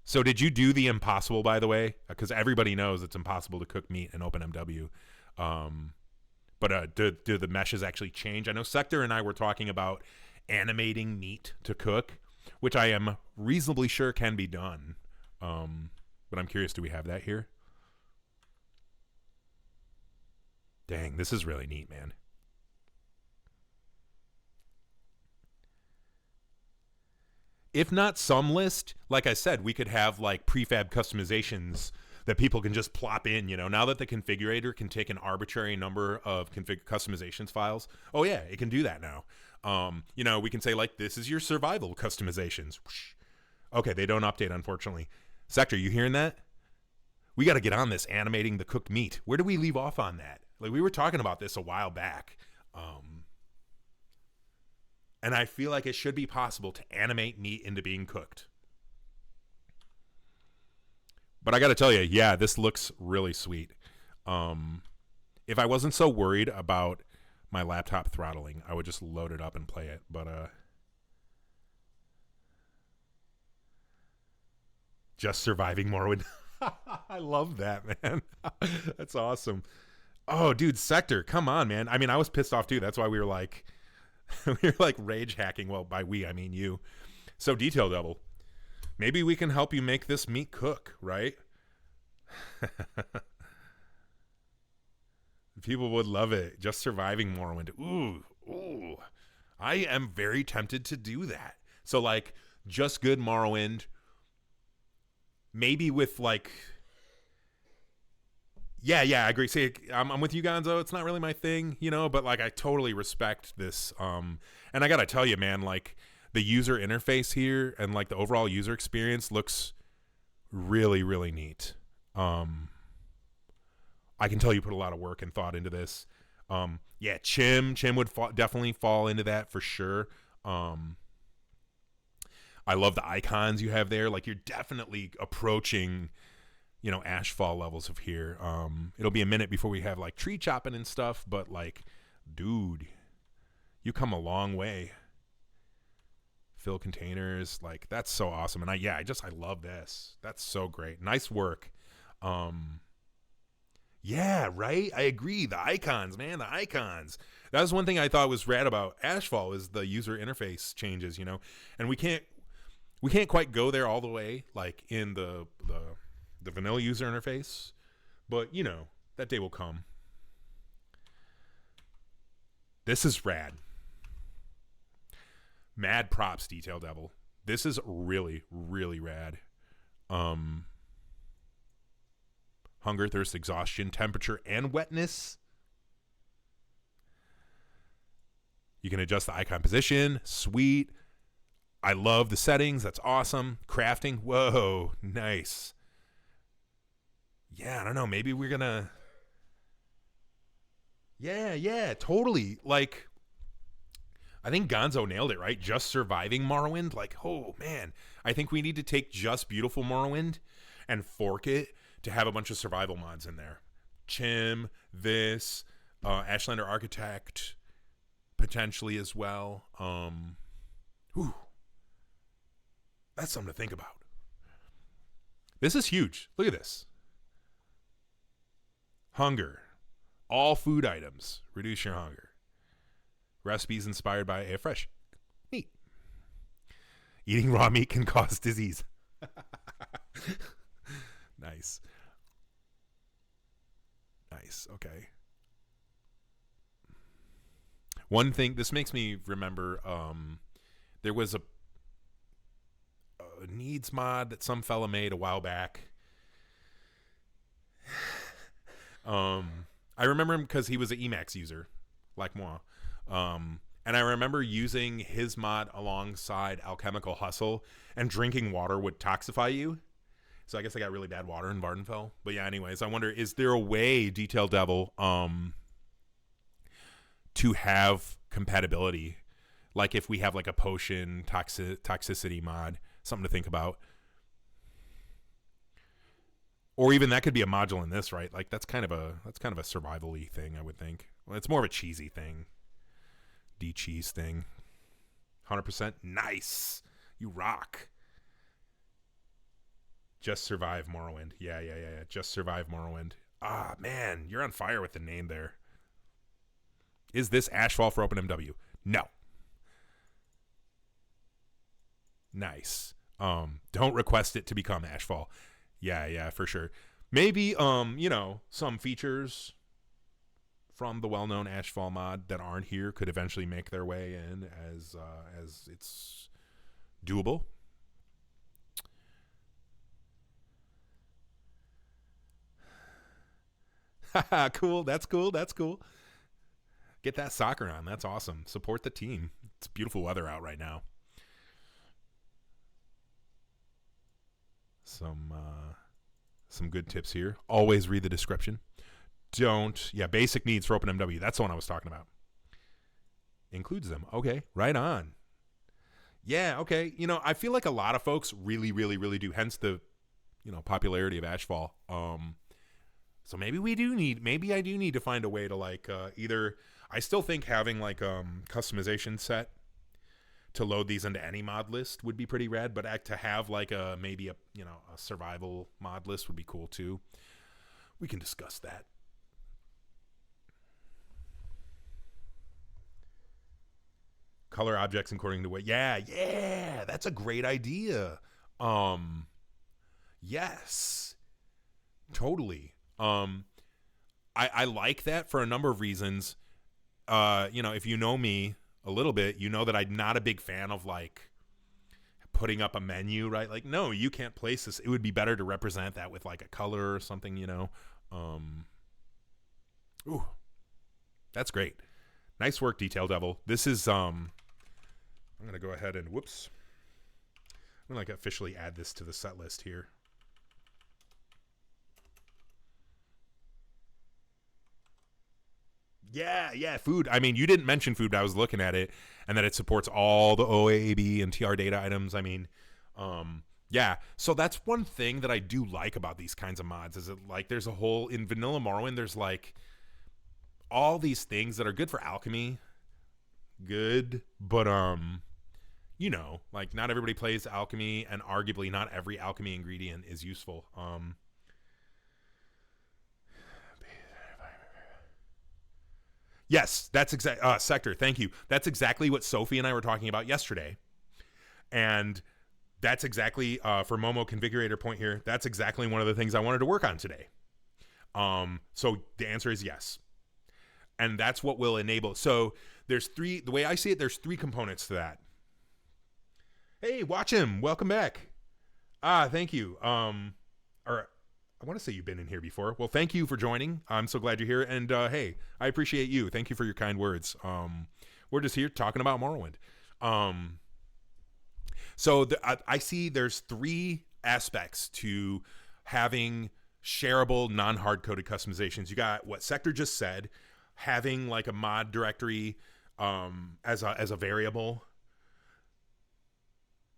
So, did you do the impossible, by the way? Because everybody knows it's impossible to cook meat in OpenMW. But do the meshes actually change? I know Sector and I were talking about animating meat to cook, which I am reasonably sure can be done. But I'm curious, do we have that here? Dang, this is really neat, man. If not some list, like I said, we could have like prefab customizations that people can just plop in, you know, now that the configurator can take an arbitrary number of customizations files. Oh yeah, it can do that now. You know, we can say like, this is your survival customizations. Okay, they don't update, unfortunately. Sector, you hearing that? We got to get on this animating the cooked meat. Where do we leave off on that? Like, we were talking about this a while back. And I feel like it should be possible to animate meat into being cooked. But I got to tell you, yeah, this looks really sweet. If I wasn't so worried about my laptop throttling, I would just load it up and play it. But just surviving Morrowind. I love that, man. That's awesome. Oh, dude, Sector, come on, man. I mean, I was pissed off too. That's why we were like rage hacking. Well, by we, I mean you. So Detail Devil, maybe we can help you make this meat cook, right? People would love it. Just surviving Morrowind. Ooh. I am very tempted to do that. So like, just good Morrowind. Maybe with like... Yeah, I agree. See, I'm with you, Gonzo. It's not really my thing, you know, but like I totally respect this. And I gotta tell you, man, like the user interface here and like the overall user experience looks really, really neat. I can tell you put a lot of work and thought into this. Yeah, Chim would definitely fall into that for sure. I love the icons you have there. Like you're definitely approaching, you know, Ashfall levels of here. It'll be a minute before we have like tree chopping and stuff, but like, dude, you come a long way. Fill containers, like that's so awesome. And I love this. That's so great. Nice work. Yeah, right. I agree. The icons, man, the icons. That was one thing I thought was rad about Ashfall is the user interface changes, you know, and we can't quite go there all the way, like in the vanilla user interface, but you know, that day will come. This is rad. Mad props, Detail Devil. This is really, really rad. Hunger, thirst, exhaustion, temperature, and wetness. You can adjust the icon position. Sweet. I love the settings. That's awesome. Crafting. Whoa, nice. Yeah, I don't know. Maybe we're gonna... Yeah, totally. Like, I think Gonzo nailed it, right? Just surviving Morrowind. Like, oh, man. I think we need to take Just Beautiful Morrowind and fork it to have a bunch of survival mods in there. Chim, this, Ashlander Architect, potentially as well. Whew. That's something to think about. This is huge. Look at this. Hunger. All food items reduce your hunger. Recipes inspired by a fresh meat. Eating raw meat can cause disease. Nice. Nice. Okay. One thing, this makes me remember, there was a needs mod that some fella made a while back. I remember him because he was an Emacs user, like moi. And I remember using his mod alongside Alchemical Hustle, and drinking water would toxify you. So I guess I got really bad water in Vardenfell. But yeah, anyways, I wonder, is there a way, Detail Devil, to have compatibility? Like if we have like a potion toxicity mod, something to think about. Or even that could be a module in this, right? Like that's kind of a survival-y thing, I would think. Well, it's more of a cheesy thing. D-cheese thing. 100%. Nice. You rock. Just Survive Morrowind. Yeah. Just Survive Morrowind. Ah, man. You're on fire with the name there. Is this Ashfall for OpenMW? No. Nice. Don't request it to become Ashfall. Yeah, for sure. Maybe, some features from the well-known Ashfall mod that aren't here could eventually make their way in as it's doable. Cool. That's cool. Get that soccer on. That's awesome. Support the team. It's beautiful weather out right now. Some good tips here. Always read the description. Basic needs for OpenMW. That's the one I was talking about. Includes them. Okay, right on. Yeah, okay. I feel like a lot of folks really, really, really do. Hence the, popularity of Ashfall. So maybe I do need to find a way to like either. I still think having like customization set to load these into any mod list would be pretty rad, but to have like maybe a survival mod list would be cool too. We can discuss that. Color objects according to weight. Yeah, that's a great idea. Yes, totally. I like that for a number of reasons. If you know me a little bit, you know that I'm not a big fan of like putting up a menu, right? Like, no, you can't place this. It would be better to represent that with like a color or something, Ooh, that's great. Nice work, Detail Devil. This is, I'm going to go ahead and, I'm going to like officially add this to the set list here. Yeah, food. I mean, you didn't mention food, but I was looking at it, and that it supports all the OAB and TR data items. I mean, yeah. So that's one thing that I do like about these kinds of mods is that like there's a whole in vanilla Morrowind. There's like all these things that are good for alchemy, but like not everybody plays alchemy, and arguably not every alchemy ingredient is useful. Yes, that's Sector. Thank you. That's exactly what Sophie and I were talking about yesterday, and that's exactly for Momo Configurator point here. That's exactly one of the things I wanted to work on today. So the answer is yes, and that's what will enable. So there's three. The way I see it, there's three components to that. Hey, watch him. Welcome back. Thank you. Or I want to say you've been in here before. Well, thank you for joining. I'm so glad you're here. And hey, I appreciate you. Thank you for your kind words. We're just here talking about Morrowind. So I see there's three aspects to having shareable, non-hard-coded customizations. You got what Sector just said, having like a mod directory as a variable.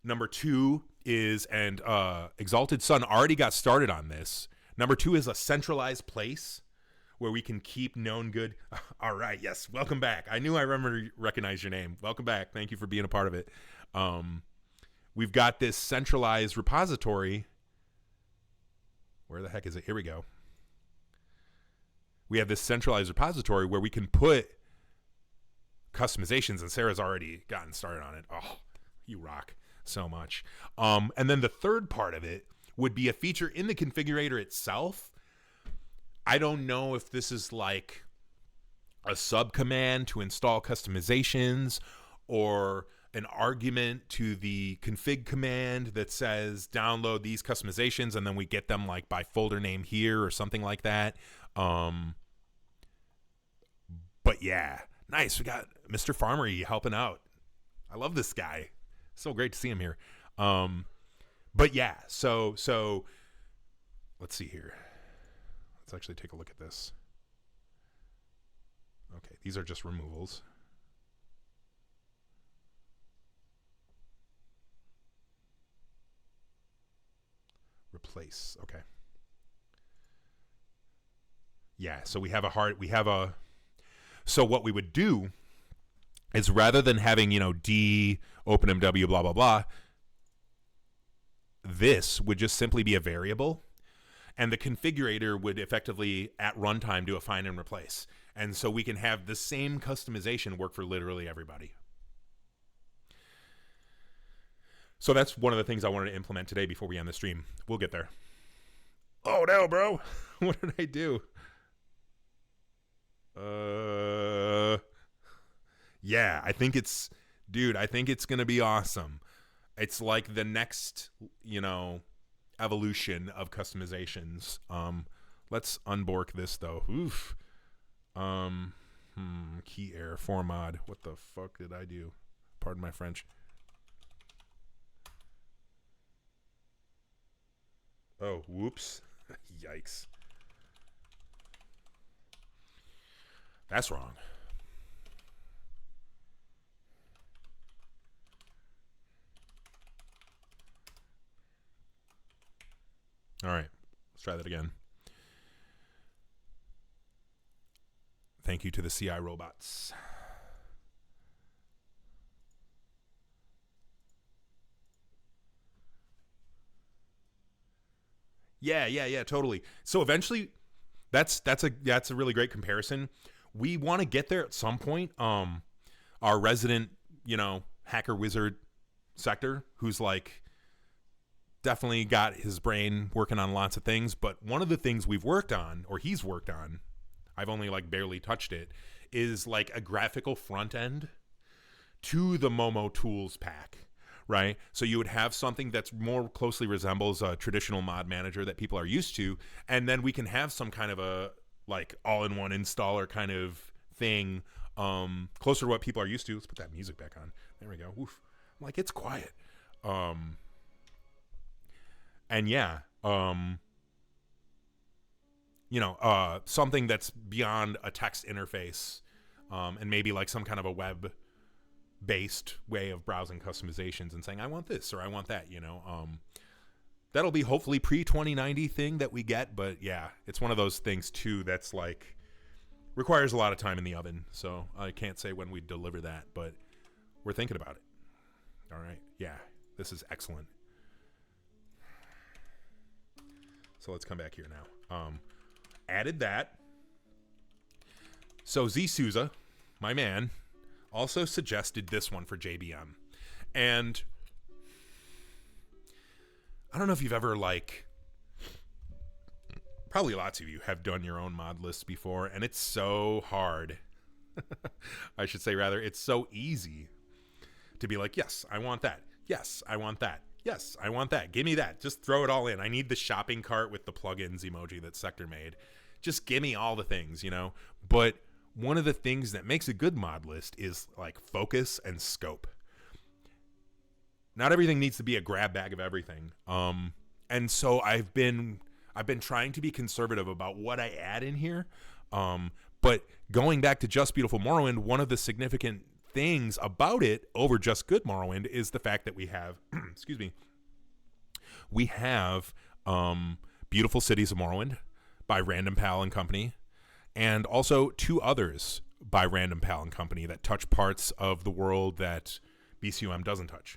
Number two is, and Exalted Sun already got started on this. Number two is a centralized place where we can keep known good. All right, yes, welcome back. I knew I recognized your name. Welcome back. Thank you for being a part of it. We've got this centralized repository. Where the heck is it? Here we go. We have this centralized repository where we can put customizations, and Sarah's already gotten started on it. Oh, you rock so much. And then the third part of it would be a feature in the configurator itself. I don't know if this is like a subcommand to install customizations or an argument to the config command that says download these customizations and then we get them like by folder name here or something like that. But yeah, nice. We got Mr. Farmery helping out. I love this guy. So great to see him here. But yeah, so let's see here. Let's actually take a look at this. Okay, these are just removals. Replace. Okay. Yeah, so so what we would do is rather than having, D openmw blah blah blah, this would just simply be a variable, and the configurator would effectively at runtime do a find and replace. And so we can have the same customization work for literally everybody. So that's one of the things I wanted to implement today before we end the stream. We'll get there. Oh no, bro. What did I do? Yeah, I think it's going to be awesome. It's like the next, evolution of customizations. Let's unbork this though. Oof. Key error for mod. What the fuck did I do? Pardon my French. Oh, whoops. Yikes. That's wrong. All right, let's try that again. Thank you to the CI robots. Yeah, totally. So eventually, that's a really great comparison. We want to get there at some point. Our resident, hacker wizard sector, who's like definitely got his brain working on lots of things. But one of the things we've worked on, or he's worked on, I've only like barely touched it, is like a graphical front end to the Momo tools pack. Right? So you would have something that's more closely resembles a traditional mod manager that people are used to. And then we can have some kind of a like all-in-one installer kind of thing, closer to what people are used to. Let's put that music back on. There we go. Oof. I'm like, it's quiet. And yeah, something that's beyond a text interface, and maybe like some kind of a web based way of browsing customizations and saying I want this or I want that, that'll be hopefully pre-2090 thing that we get. But yeah, it's one of those things too that's like requires a lot of time in the oven, so I can't say when we deliver that, but we're thinking about it. All right, yeah, this is excellent. So let's come back here now. Added that. So Z Souza, my man, also suggested this one for JBM. And I don't know if you've ever probably lots of you have done your own mod lists before, and it's so hard. I should say rather, it's so easy to be like, yes, I want that. Yes, I want that. Yes, I want that. Give me that. Just throw it all in. I need the shopping cart with the plugins emoji that Sector made. Just give me all the things, But one of the things that makes a good mod list is like focus and scope. Not everything needs to be a grab bag of everything. And so I've been trying to be conservative about what I add in here. But going back to Just Beautiful Morrowind, one of the significant things about it over Just Good Morrowind is the fact that we have, we have Beautiful Cities of Morrowind by Random Pal and Company. and also 2 others by Random Pal and Company that touch parts of the world that BCUM doesn't touch.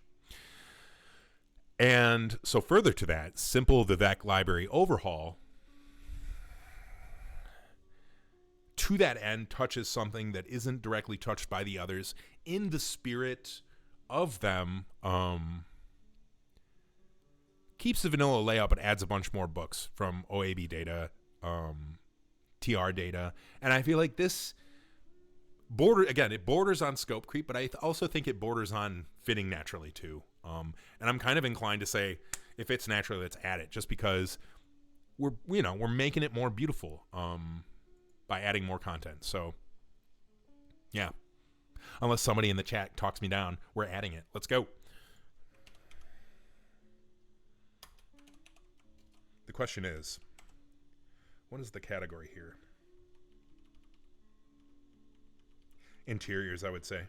And so further to that, Simple Vivek Library Overhaul, to that end, touches something that isn't directly touched by the others in the spirit of them. Keeps the vanilla layout, but adds a bunch more books from OAB data, TR data. And I feel like this it borders on scope creep, but I also think it borders on fitting naturally too. And I'm kind of inclined to say, if it's naturally, let's add it, just because we're making it more beautiful by adding more content. So yeah, unless somebody in the chat talks me down, we're adding it. Let's go. The question is, what is the category here? Interiors, I would say.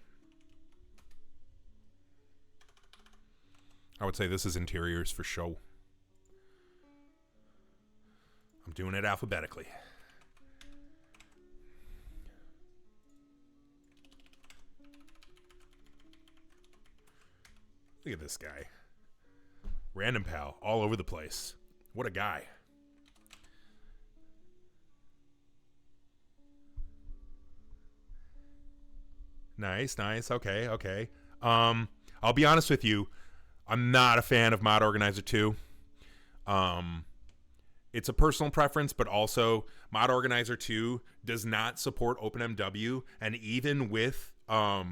I would say this is interiors for show. I'm doing it alphabetically. Look at this guy. Random Pal, all over the place. What a guy. Nice. Okay. I'll be honest with you. I'm not a fan of Mod Organizer 2. It's a personal preference, but also Mod Organizer 2 does not support OpenMW, and even with I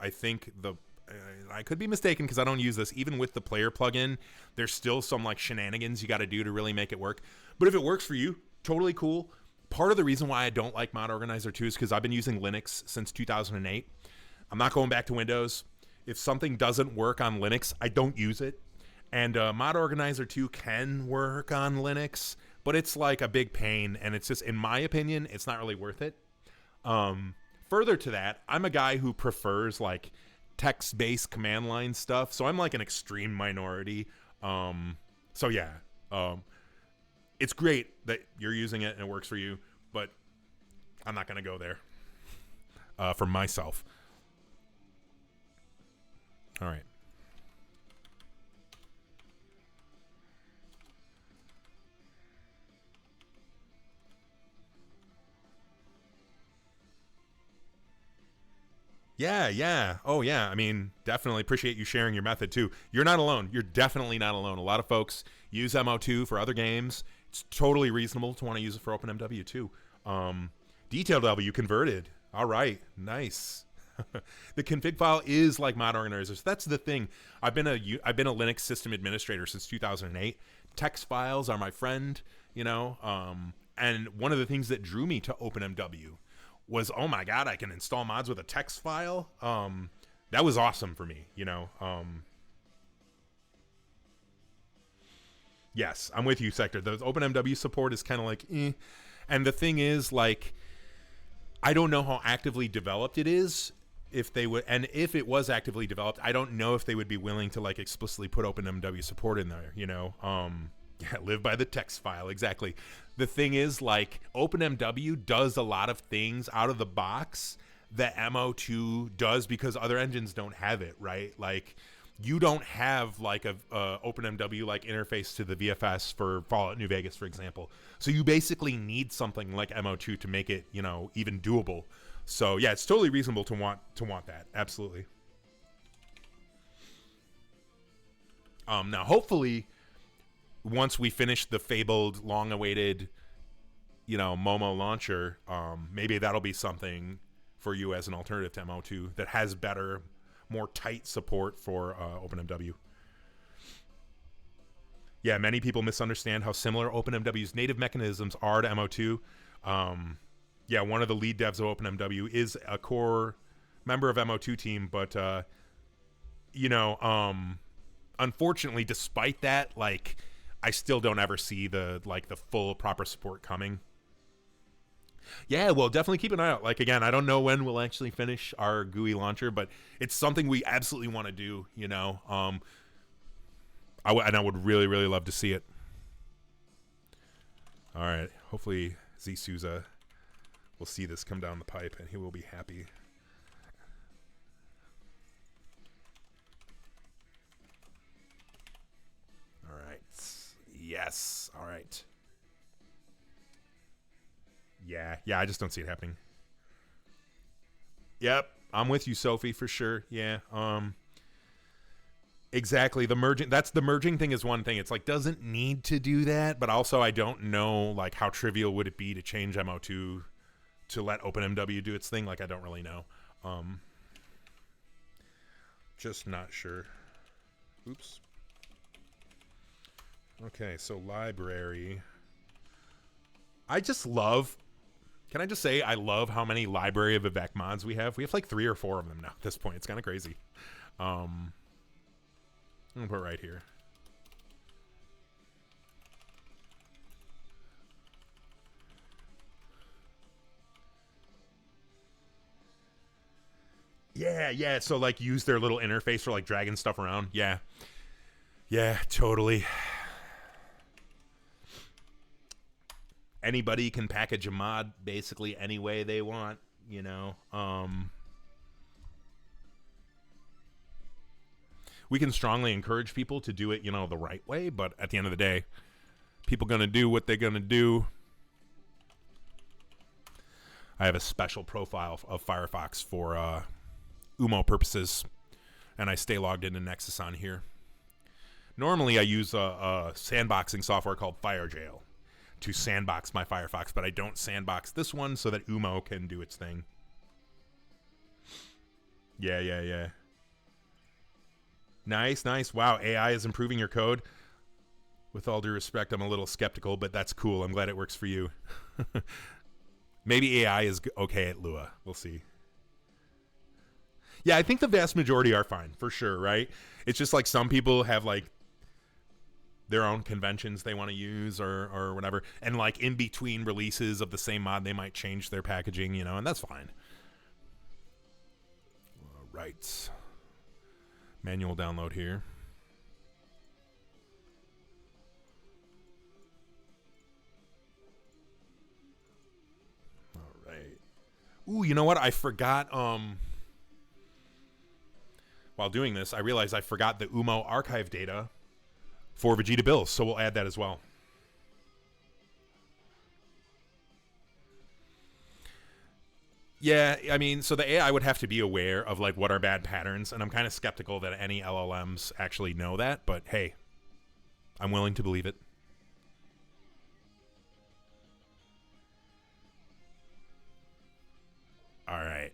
think I could be mistaken because I don't use this. Even with the player plugin, there's still some like shenanigans you got to do to really make it work. But if it works for you, totally cool. Part of the reason why I don't like Mod Organizer 2 is because I've been using Linux since 2008. I'm not going back to Windows. If something doesn't work on Linux, I don't use it. And Mod Organizer 2 can work on Linux, but it's like a big pain. And it's just, in my opinion, it's not really worth it. Further to that, I'm a guy who prefers like text-based command line stuff, so I'm like an extreme minority. So yeah, it's great that you're using it and it works for you, but I'm not gonna go there for myself. All right. Yeah. Oh, yeah. I mean, definitely appreciate you sharing your method, too. You're not alone. You're definitely not alone. A lot of folks use MO2 for other games. It's totally reasonable to want to use it for OpenMW, too. Detailed W converted. All right. Nice. The config file is like Mod Organizer. So that's the thing. I've been a Linux system administrator since 2008. Text files are my friend, and one of the things that drew me to OpenMW was, oh my God, I can install mods with a text file. That was awesome for me, Yes, I'm with you, Sector. The OpenMW support is kind of like, eh. And the thing is, like, I don't know how actively developed it is. If they would, and if it was actively developed, I don't know if they would be willing to like explicitly put OpenMW support in there, Yeah, live by the text file. Exactly. The thing is, like, OpenMW does a lot of things out of the box that MO2 does because other engines don't have it, right? Like, you don't have like a OpenMW like interface to the VFS for Fallout New Vegas, for example. So you basically need something like MO2 to make it, even doable. So yeah, it's totally reasonable to want that. Absolutely. Now, hopefully, once we finish the fabled, long-awaited, Momo launcher, maybe that'll be something for you as an alternative to MO2 that has better, more tight support for OpenMW. Yeah, many people misunderstand how similar OpenMW's native mechanisms are to MO2. Yeah, one of the lead devs of OpenMW is a core member of MO2 team, but unfortunately, despite that, like, I still don't ever see the full proper support coming. Yeah, well, definitely keep an eye out. Like, again, I don't know when we'll actually finish our GUI launcher, but it's something we absolutely want to do, and I would really, really love to see it. All right. Hopefully Z Souza will see this come down the pipe and he will be happy. All right. Yes. All right. Yeah. Yeah, I just don't see it happening. Yep. I'm with you, Sophie, for sure. Yeah. Exactly. The merging thing is one thing. It's like doesn't need to do that, but also I don't know like how trivial would it be to change MO2 to let OpenMW do its thing. Like I don't really know. Just not sure. Oops. Okay, so library. I just love. Can I just say I love how many library of Vivek mods we have? We have like 3 or 4 of them now at this point. It's kind of crazy. I'm gonna put it right here. Yeah, yeah. So like use their little interface for like dragging stuff around. Yeah. Yeah, totally. Anybody can package a mod basically any way they want, you know. We can strongly encourage people to do it, you know, the right way, but at the end of the day, people gonna do what they're gonna do. I have a special profile of Firefox for UMO purposes, and I stay logged into Nexus on here. Normally, I use a sandboxing software called FireJail to sandbox my Firefox, but I don't sandbox this one so that UMO can do its thing. Yeah, yeah, yeah. Nice, nice. Wow, AI is improving your code. With all due respect, I'm a little skeptical, but that's cool. I'm glad it works for you. Maybe AI is okay at Lua. We'll see. Yeah, I think the vast majority are fine, for sure, right? It's just like some people have like their own conventions they want to use or whatever. And like in between releases of the same mod, they might change their packaging, you know, and that's fine. All right. Manual download here. All right. Ooh, you know what? I forgot, while doing this, I realized I forgot the UMO archive data for Vegeta Bills, so we'll add that as well. Yeah, I mean, so the AI would have to be aware of like what are bad patterns, and I'm kind of skeptical that any LLMs actually know that, but hey, I'm willing to believe it. All right.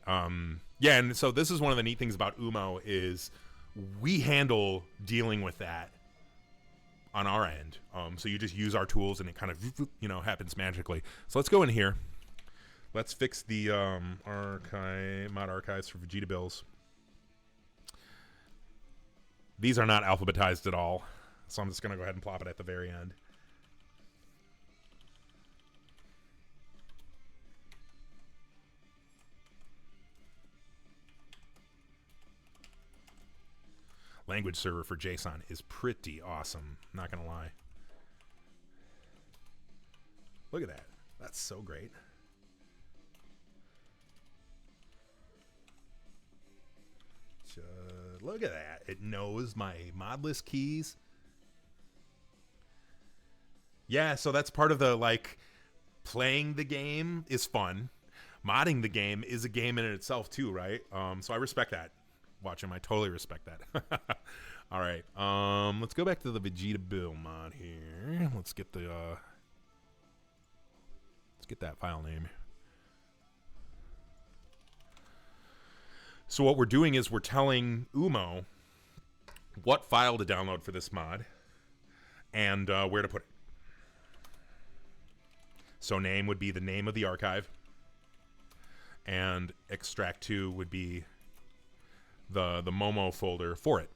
Yeah, and so this is one of the neat things about UMO is we handle dealing with that on our end. So you just use our tools and it kind of, you know, happens magically. So let's go in here. Let's fix the mod archives for Vegeta Bills. These are not alphabetized at all, so I'm just going to go ahead and plop it at the very end. Language server for JSON is pretty awesome, not going to lie. Look at that. That's so great. Look at that. It knows my mod list keys. Yeah, so that's part of the, like, playing the game is fun. Modding the game is a game in itself, too, right? So I respect that. Watch him. I totally respect that. All right. Let's go back to the Vegeta Bill mod here. Let's get the, let's get that file name. So what we're doing is we're telling UMO what file to download for this mod and where to put it. So name would be the name of the archive, and extract2 would be the Momo folder for it.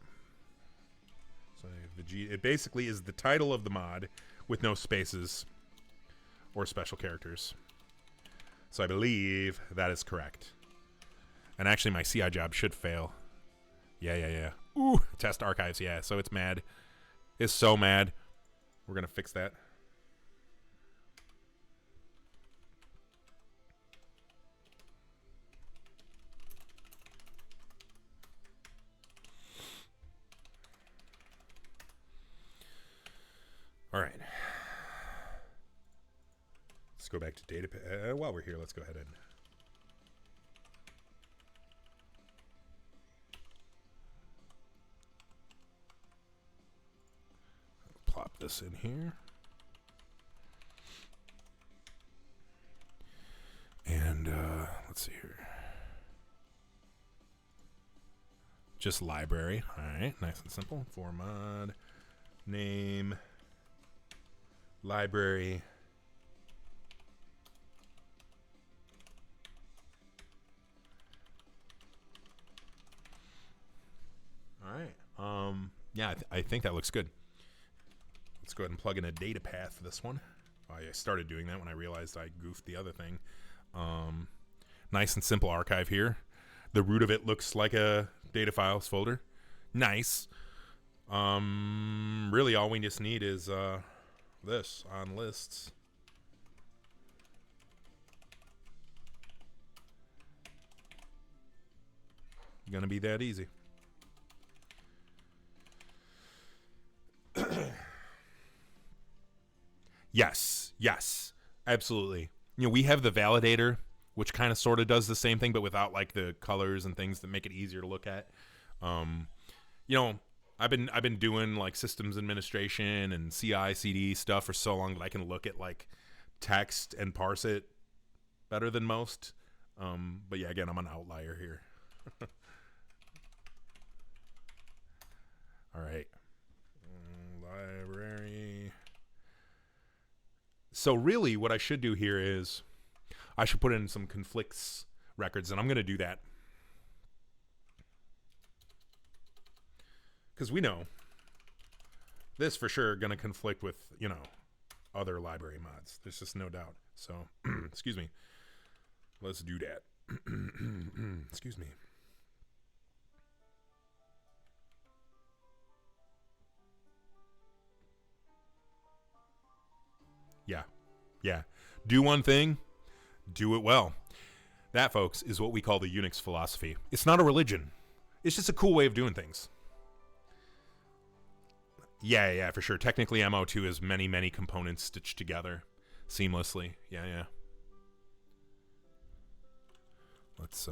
So it basically is the title of the mod with no spaces or special characters. So I believe that is correct. And actually, my CI job should fail. Yeah. Ooh, test archives. Yeah, so it's mad. It's so mad. We're going to fix that. All right. Let's go back to data. While we're here, let's go ahead and plop this in here. And let's see here. Just library. All right, nice and simple. For mod, name, library. All right. Yeah, I think that looks good. Let's go ahead and plug in a data path for this one. I started doing that when I realized I goofed the other thing. Nice and simple archive here. The root of it looks like a data files folder. Nice. Really all we just need is this on lists. Gonna be that easy. Yes, absolutely. You know, we have the validator, which kind of sort of does the same thing, but without like the colors and things that make it easier to look at. You know, I've been doing like systems administration and CI/CD stuff for so long that I can look at like text and parse it better than most. But yeah, again, I'm an outlier here. All right. Library. So really what I should do here is I should put in some conflicts records, and I'm going to do that. Because we know this for sure going to conflict with, you know, other library mods. There's just no doubt. So, excuse me. Let's do that. Excuse me. Yeah. Do one thing, do it well. That, folks, is what we call the Unix philosophy. It's not a religion. It's just a cool way of doing things. Yeah, for sure. Technically, MO2 is many components stitched together seamlessly. Yeah. Let's,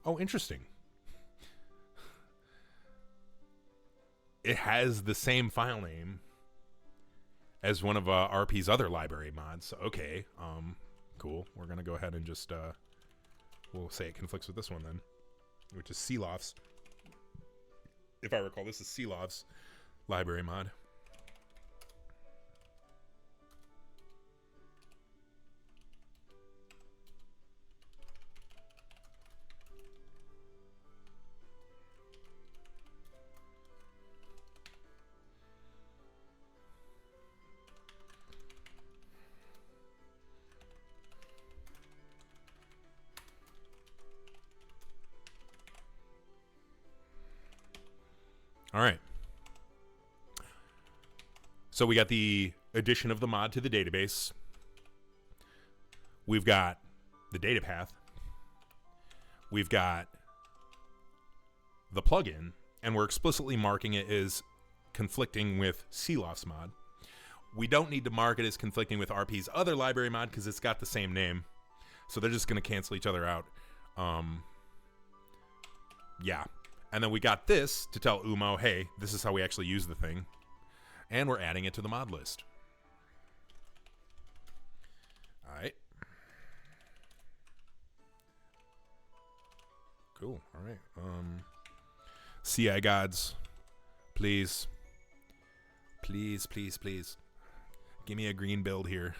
oh, interesting. It has the same file name as one of RP's other library mods. Okay, cool. We're gonna go ahead and just we'll say it conflicts with this one then, which is Sealof's. If I recall, this is Sealof's library mod. All right. So we got the addition of the mod to the database. We've got the data path. We've got the plugin, and we're explicitly marking it as conflicting with Sealof's mod. We don't need to mark it as conflicting with RP's other library mod because it's got the same name. So they're just going to cancel each other out. Yeah. And then we got this to tell Umo, hey, this is how we actually use the thing. And we're adding it to the mod list. All right. Cool. All right. CI gods, please. Please. Give me a green build here.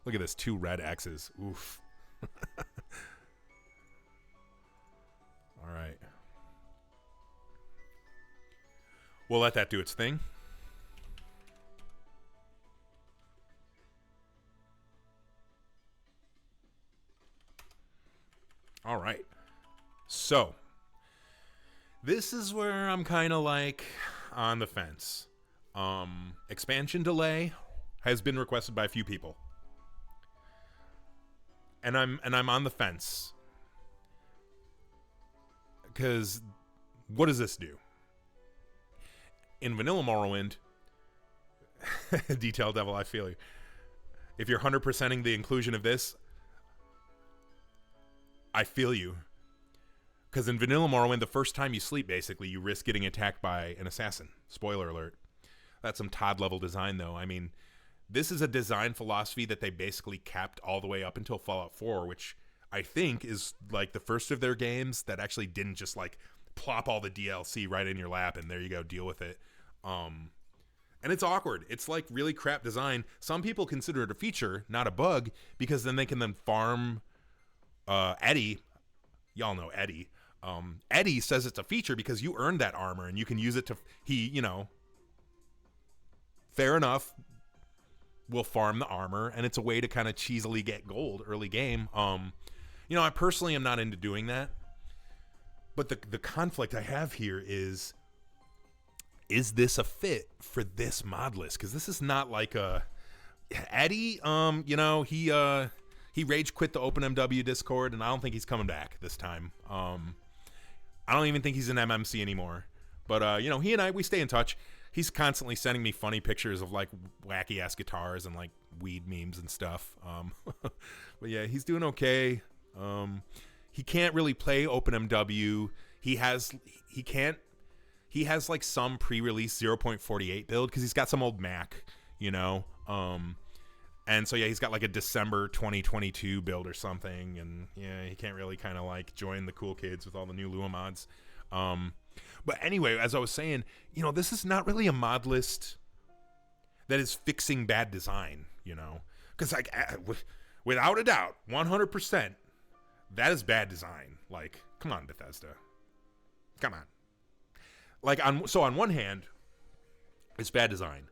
Look at this, 2 red X's. Oof. All right. We'll let that do its thing. All right. So, this is where I'm kind of like on the fence. Expansion delay has been requested by a few people. And I'm on the fence. Because what does this do? In Vanilla Morrowind, Detail Devil, I feel you. If you're 100%ing the inclusion of this, I feel you. Because in Vanilla Morrowind, the first time you sleep, basically, you risk getting attacked by an assassin. Spoiler alert. That's some Todd level design, though. I mean, this is a design philosophy that they basically kept all the way up until Fallout 4, which I think is like the first of their games that actually didn't just like plop all the DLC right in your lap and there you go, deal with it. And it's awkward. It's like really crap design. Some people consider it a feature, not a bug, because then they can then farm Eddie. Y'all know Eddie. Eddie says it's a feature because you earned that armor and you can use it to, fair enough, will farm the armor and it's a way to kind of cheesily get gold early game. I personally am not into doing that. But the conflict I have here is this a fit for this mod list? Because this is not like a Eddie. He rage quit the OpenMW Discord, and I don't think he's coming back this time. I don't even think he's in MMC anymore. But he and I, we stay in touch. He's constantly sending me funny pictures of like wacky ass guitars and like weed memes and stuff. But yeah, he's doing okay. He can't really play OpenMW. He has like some pre-release 0.48 build because he's got some old Mac, and so yeah, he's got like a December 2022 build or something, and yeah, he can't really kind of like join the cool kids with all the new Lua mods. But anyway, as I was saying, this is not really a mod list that is fixing bad design, because like without a doubt, 100%. That is bad design. Like, come on, Bethesda. Come on. Like, on one hand, it's bad design.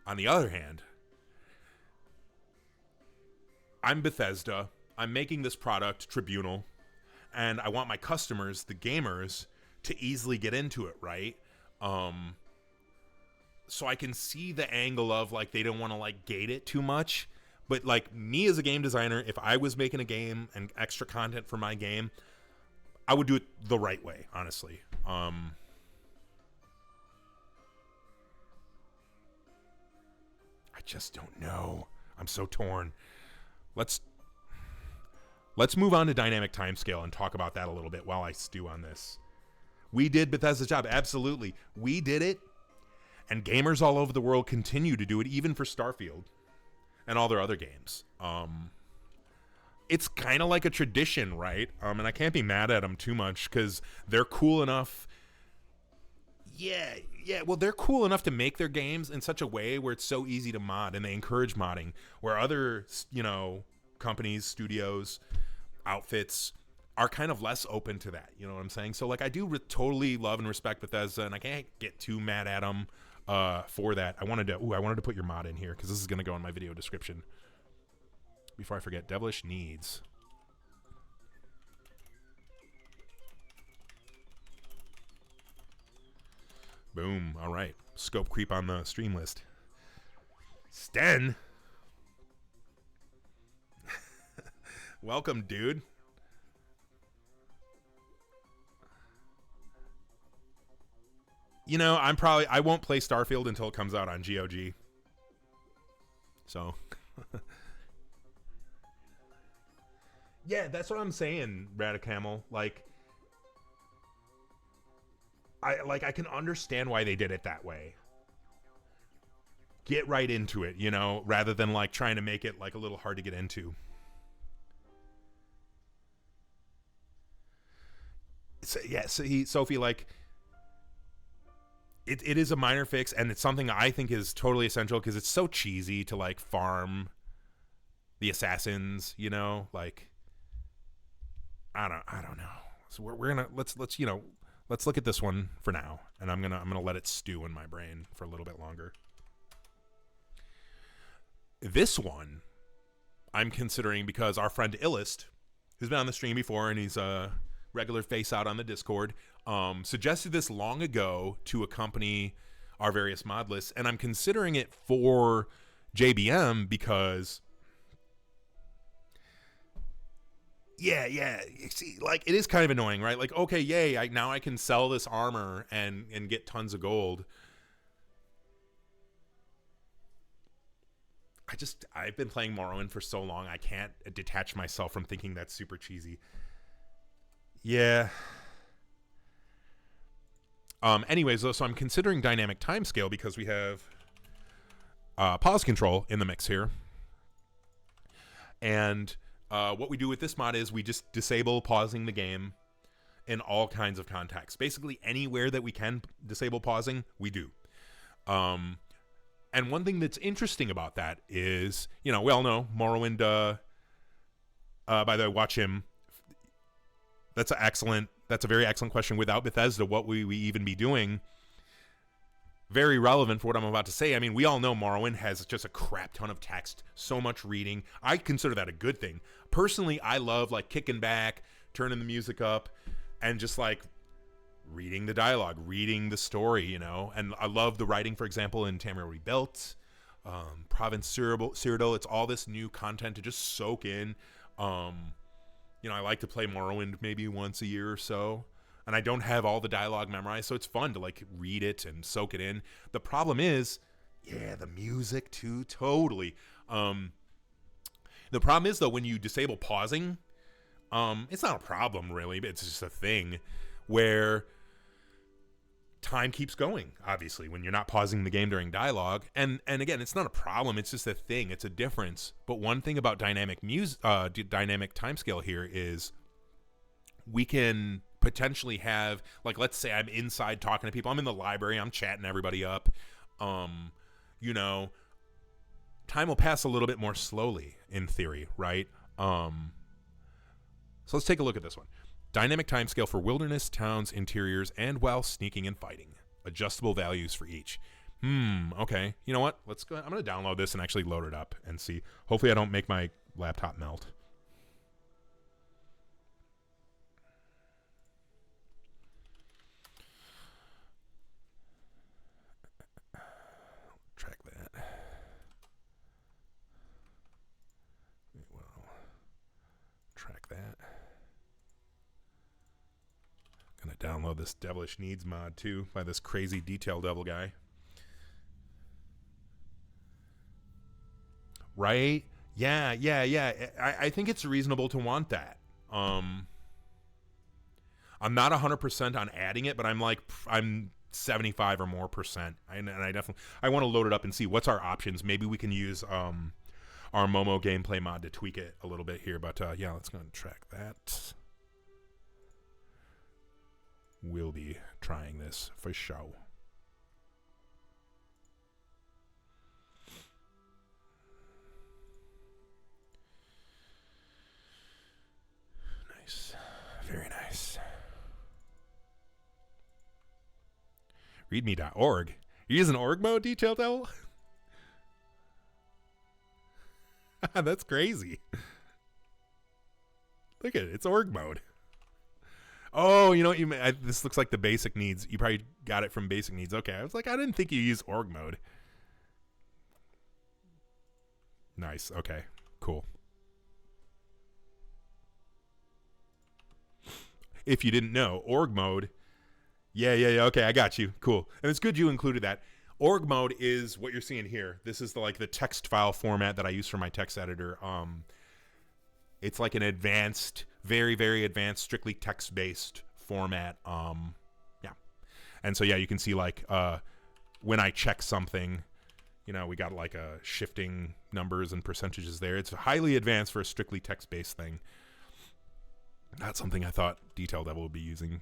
On the other hand, I'm Bethesda. I'm making this product, Tribunal, and I want my customers, the gamers, to easily get into it, right? So I can see the angle of, like, they don't want to, like, gate it too much. But, like, me as a game designer, if I was making a game and extra content for my game, I would do it the right way, honestly. I just don't know. I'm so torn. Let's move on to dynamic timescale and talk about that a little bit while I stew on this. We did Bethesda's job. Absolutely. We did it. And gamers all over the world continue to do it, even for Starfield and all their other games. It's kind of like a tradition, right? And I can't be mad at them too much because they're cool enough. Yeah. Well, they're cool enough to make their games in such a way where it's so easy to mod, and they encourage modding. Where other, companies, studios, outfits are kind of less open to that. You know what I'm saying? So, like, I do totally love and respect Bethesda, and I can't get too mad at them for that. I wanted to put your mod in here because this is going to go in my video description. Before I forget, Devilish Needs. Boom. All right. Scope creep on the stream list. Sten. Welcome, dude. I won't play Starfield until it comes out on GOG. So. Yeah, that's what I'm saying, Radicamel. I can understand why they did it that way. Get right into it, rather than like trying to make it like a little hard to get into. So, yeah, Sophie, like, it is a minor fix, and it's something I think is totally essential because it's so cheesy to like farm the assassins, like. I don't know. So we're gonna let's look at this one for now, and I'm gonna let it stew in my brain for a little bit longer. This one I'm considering because our friend Illist who's been on the stream before, and he's a regular face out on the Discord, suggested this long ago to accompany our various mod lists, and I'm considering it for JBM because, yeah, you see, like, it is kind of annoying, right? Like, okay, yay, now I can sell this armor and get tons of gold. I've been playing Morrowind for so long, I can't detach myself from thinking that's super cheesy. Yeah. Anyways, so I'm considering dynamic timescale because we have pause control in the mix here. And what we do with this mod is we just disable pausing the game in all kinds of contexts. Basically, anywhere that we can disable pausing, we do. And one thing that's interesting about that is, we all know Morrowind, by the way, watch him. That's a very excellent question. Without Bethesda, what would we even be doing? Very relevant for what I'm about to say. I mean, we all know Morrowind has just a crap ton of text, so much reading. I consider that a good thing. Personally, I love like kicking back, turning the music up, and just like reading the dialogue, reading the story, and I love the writing, for example, in Tamriel Rebuilt, Province Cyrodiil. It's all this new content to just soak in. I like to play Morrowind maybe once a year or so, and I don't have all the dialogue memorized, so it's fun to like read it and soak it in. The problem is, the music too, totally. The problem is, though, when you disable pausing, it's not a problem really, but it's just a thing where time keeps going, obviously, when you're not pausing the game during dialogue. And again, it's not a problem, it's just a thing, it's a difference. But one thing about dynamic timescale here is we can potentially have, like, let's say I'm inside talking to people, I'm in the library, I'm chatting everybody up, time will pass a little bit more slowly in theory, right? So let's take a look at this one. Dynamic timescale for wilderness, towns, interiors, and while sneaking and fighting. Adjustable values for each. Okay. You know what? Let's go. I'm going to download this and actually load it up and see. Hopefully I don't make my laptop melt. Track that. Well, track that. Gonna download this Devilish Needs mod too by this crazy detail devil guy. Right? Yeah. I think it's reasonable to want that. I'm not 100% on adding it, but I'm 75 or more percent. And I want to load it up and see what's our options. Maybe we can use our Momo gameplay mod to tweak it a little bit here. But let's go and track that. We'll be trying this for show. Nice. Very nice. Readme.org. You're using org mode, Detail Devil? That's crazy. Look at it. It's org mode. Oh, you know what you mean? This looks like the basic needs. You probably got it from basic needs. Okay, I was like, I didn't think you used org mode. Nice. Okay, cool. If you didn't know, org mode. Yeah. Okay, I got you. Cool. And it's good you included that. Org mode is what you're seeing here. This is the text file format that I use for my text editor. It's like an advanced, very, very advanced, strictly text-based format. And so, you can see, when I check something, we got, shifting numbers and percentages there. It's highly advanced for a strictly text-based thing. Not something I thought Detail Devil would be using,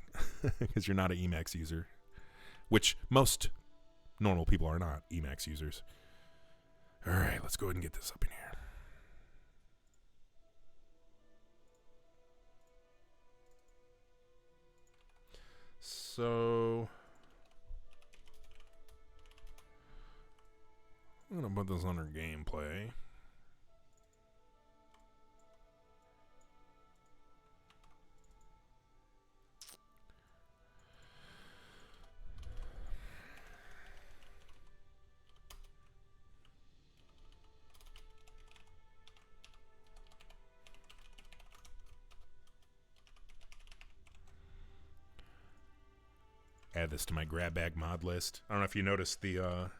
because you're not an Emacs user, which most normal people are not Emacs users. All right, let's go ahead and get this up in here. So I'm going to put this under gameplay. add this to my grab bag mod list. I don't know if you noticed the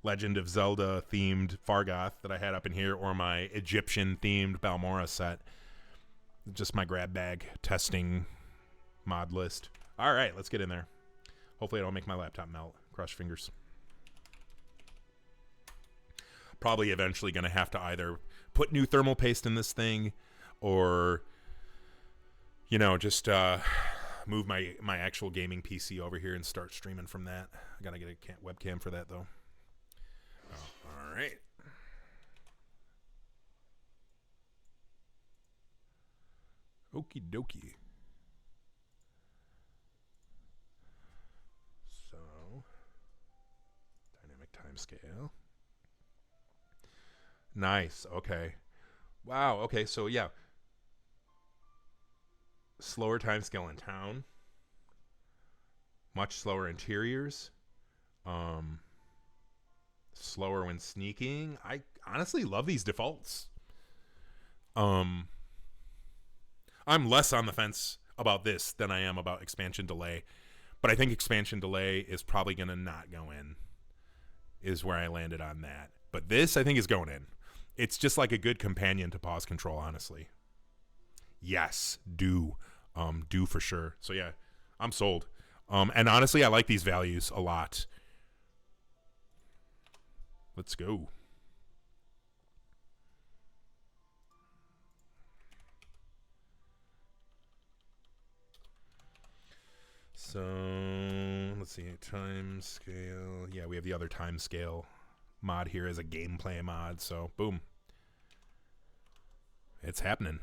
Legend of Zelda themed Fargoth that I had up in here, or my Egyptian themed Balmora set. Just my grab bag testing mod list. All right, let's get in there. Hopefully I don't make my laptop melt. Cross fingers. Probably eventually going to have to either put new thermal paste in this thing, or, you know, just move my actual gaming PC over here and start streaming from that. I got to get a webcam for that, though. All right. Okie dokie. So, dynamic timescale. Nice. Okay. Wow. Okay. So, yeah. Slower timescale in town. Much slower interiors. Slower when sneaking. I honestly love these defaults. I'm less on the fence about this than I am about expansion delay, but I think expansion delay is probably going to not go in, is where I landed on that. But this, I think, is going in. It's just like a good companion to pause control, honestly. Yes, do for sure. So yeah, I'm sold. And honestly, I like these values a lot. Let's go. So let's see, time scale. Yeah, we have the other time scale mod here as a gameplay mod. So boom, it's happening.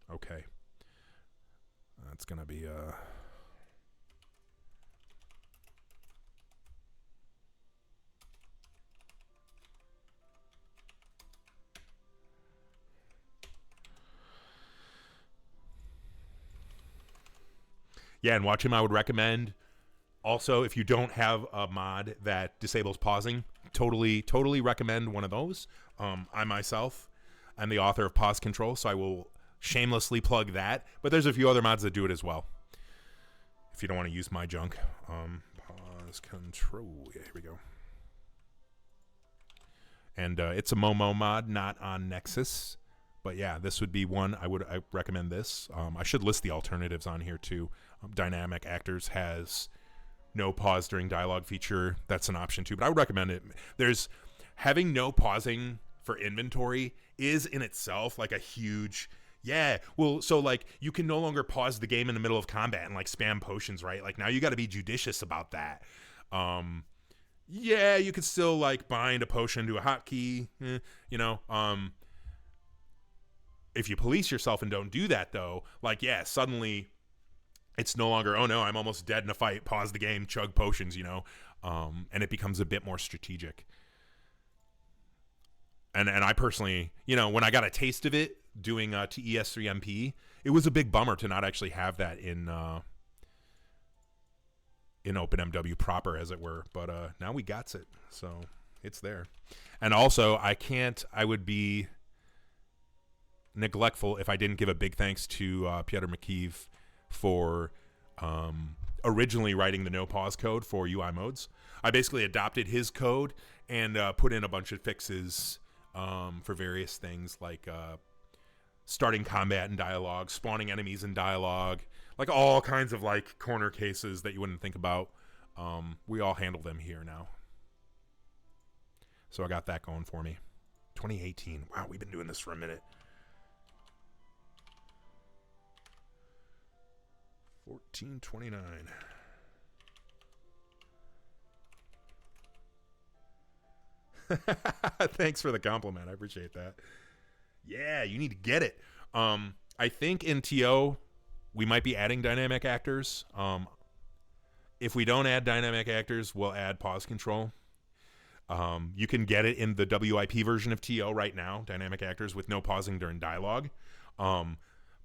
Okay, that's gonna be yeah, and watch him, I would recommend. Also, if you don't have a mod that disables pausing, totally recommend one of those. I myself am the author of Pause Control, so I will shamelessly plug that. But there's a few other mods that do it as well, if you don't want to use my junk. Pause Control. Yeah, here we go. And it's a Momo mod, not on Nexus. But yeah, this would be one. I recommend this. I should list the alternatives on here too. Dynamic Actors has no pause during dialogue feature. That's an option too, but I would recommend it. There's having no pausing for inventory is in itself like a huge, yeah. Well, so like you can no longer pause the game in the middle of combat and like spam potions, right? Like now you got to be judicious about that. Yeah, you could still like bind a potion to a hotkey, you know. If you police yourself and don't do that though, like yeah, suddenly it's no longer, oh no, I'm almost dead in a fight, pause the game, chug potions, you know, and it becomes a bit more strategic. And I personally, you know, when I got a taste of it doing TES3MP, it was a big bummer to not actually have that in OpenMW proper, as it were. But now we got it, so it's there. And also, I would be neglectful if I didn't give a big thanks to Piotr McKeeve for originally writing the no pause code for UI modes. I basically adopted his code and put in a bunch of fixes for various things like starting combat in dialogue, spawning enemies in dialogue, like all kinds of like corner cases that you wouldn't think about. We all handle them here now. So I got that going for me. 2018. Wow, we've been doing this for a minute. 1429. Thanks for the compliment. I appreciate that. Yeah, you need to get it. I think in TO we might be adding dynamic actors. If we don't add dynamic actors, we'll add pause control. You can get it in the WIP version of TO right now, dynamic actors with no pausing during dialogue.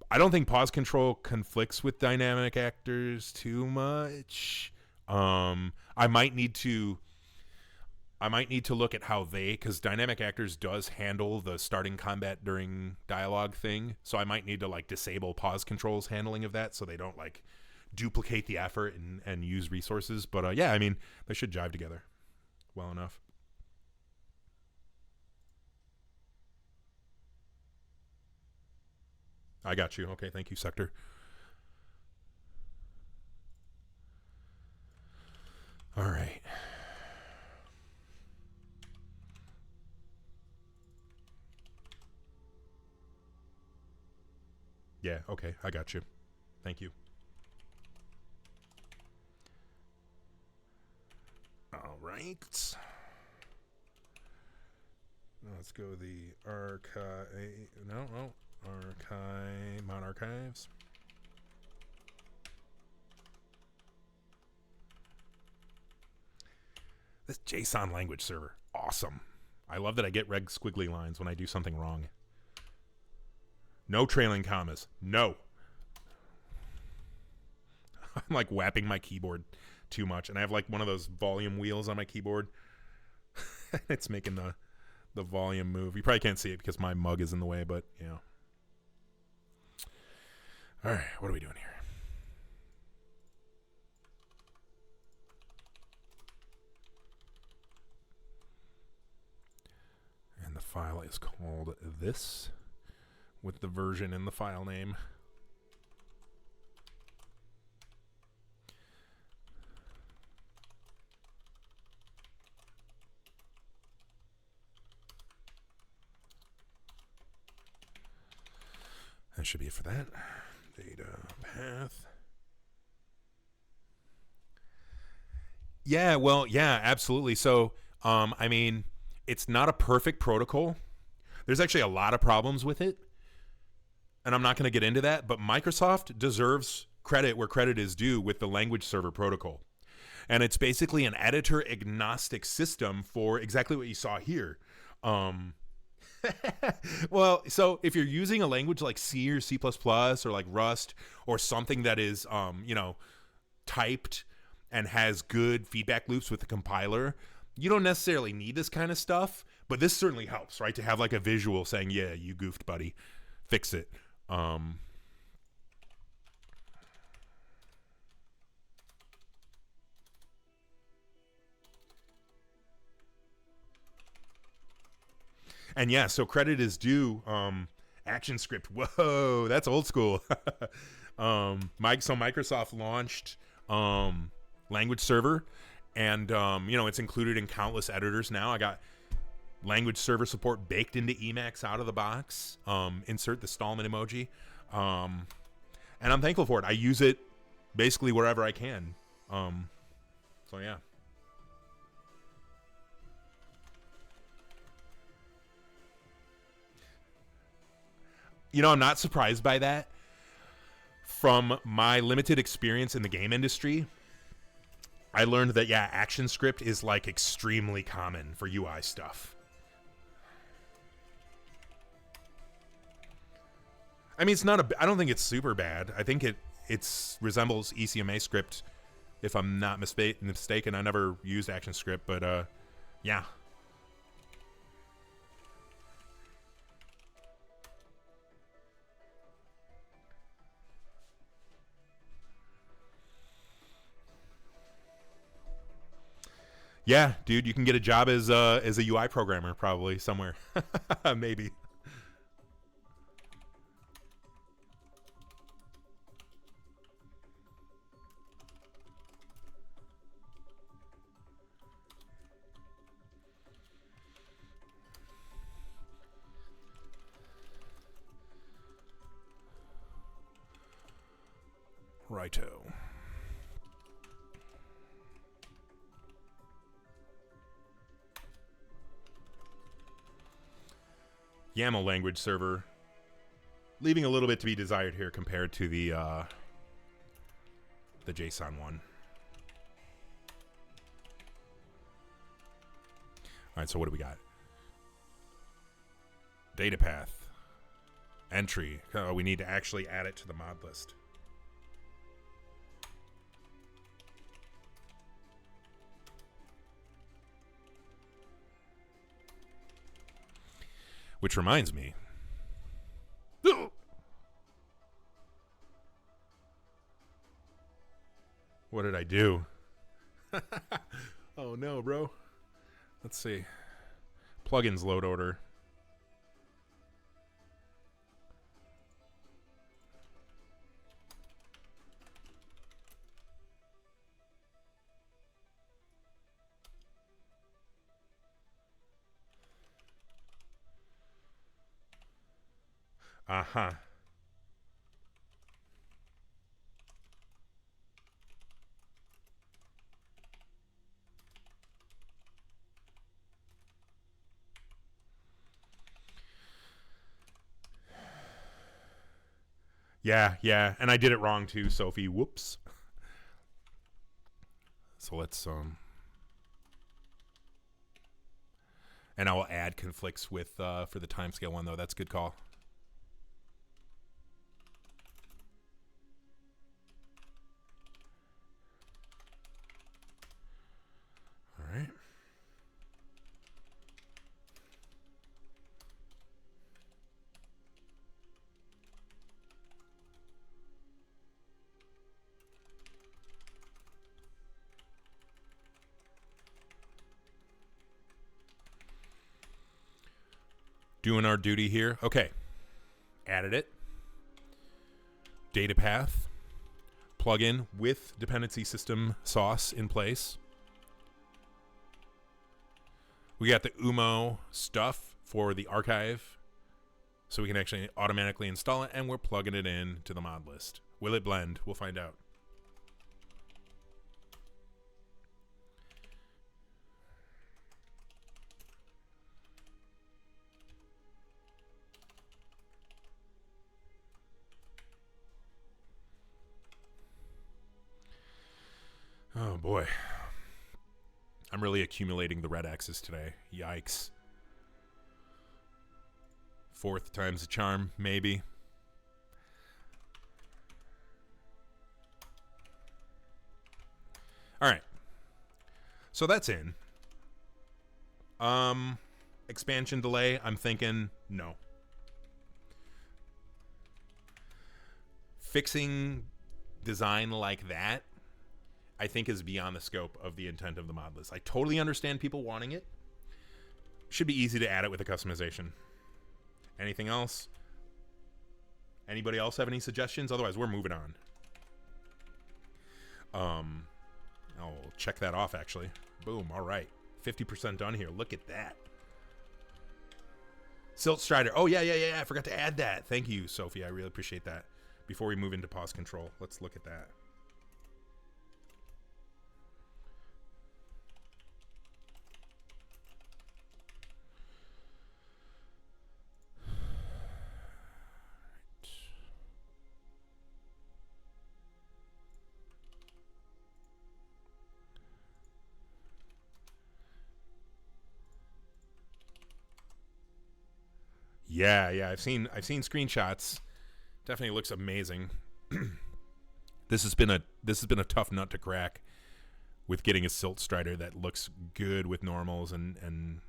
I don't think pause control conflicts with dynamic actors too much. I might need to I might need to look at how because Dynamic Actors does handle the starting combat during dialogue thing. So I might need to like disable pause controls handling of that so they don't like duplicate the effort and use resources. But yeah, I mean, they should jive together well enough. I got you. Okay, thank you, Sector. All right. Yeah, okay, I got you. Thank you. All right. Let's go the archive. No. Archive. Mount Archives. This JSON language server. Awesome. I love that I get red squiggly lines when I do something wrong. No trailing commas. No. I'm like whapping my keyboard too much. And I have like one of those volume wheels on my keyboard. It's making the volume move. You probably can't see it because my mug is in the way, but you know. All right, what are we doing here? And the file is called this with the version in the file name. That should be it for that. Data path. Yeah, well, yeah, absolutely. So, I mean, it's not a perfect protocol. There's actually a lot of problems with it. And I'm not going to get into that, but Microsoft deserves credit where credit is due with the language server protocol. And it's basically an editor agnostic system for exactly what you saw here. Well, so if you're using a language like C or C++ or like Rust or something that is, typed and has good feedback loops with the compiler, you don't necessarily need this kind of stuff, but this certainly helps, right? To have like a visual saying, yeah, you goofed, buddy, fix it. And yeah, so credit is due. Action script. Whoa, that's old school. So Microsoft launched language server, and it's included in countless editors now. I got language server support baked into Emacs out of the box. Insert the Stallman emoji. And I'm thankful for it. I use it basically wherever I can. So yeah. I'm not surprised by that. From my limited experience in the game industry, I learned that, yeah, ActionScript is like extremely common for UI stuff. I mean, I don't think it's super bad. I think it resembles ECMA script, if I'm not mistaken. I never used ActionScript, but yeah. Yeah, dude, you can get a job as a UI programmer probably somewhere. Maybe. Righto. YAML language server, leaving a little bit to be desired here compared to the JSON one. All right, so what do we got? Data path, entry. Oh, we need to actually add it to the mod list. Which reminds me. What did I do? Oh no, bro. Let's see. Plugins load order. Uh-huh. Yeah, and I did it wrong too, Sophie. Whoops. So let's and I will add conflicts with for the timescale one though. That's a good call. All right. Doing our duty here. Okay. Added it. Data path. Plugin with dependency system sauce in place. We got the UMO stuff for the archive. So we can actually automatically install it, and we're plugging it in to the mod list. Will it blend? We'll find out. Oh boy. I'm really accumulating the red X's today. Yikes. Fourth time's a charm, maybe. All right. So that's in. Expansion delay, I'm thinking no. Fixing design like that, I think, is beyond the scope of the intent of the mod list. I totally understand people wanting it. Should be easy to add it with a customization. Anything else? Anybody else have any suggestions? Otherwise, we're moving on. I'll check that off, actually. Boom, all right. 50% done here. Look at that. Silt Strider. Oh, yeah. I forgot to add that. Thank you, Sophie. I really appreciate that. Before we move into pause control, let's look at that. Yeah. I've seen screenshots. Definitely looks amazing. This has been a tough nut to crack with getting a Silt Strider that looks good with normals and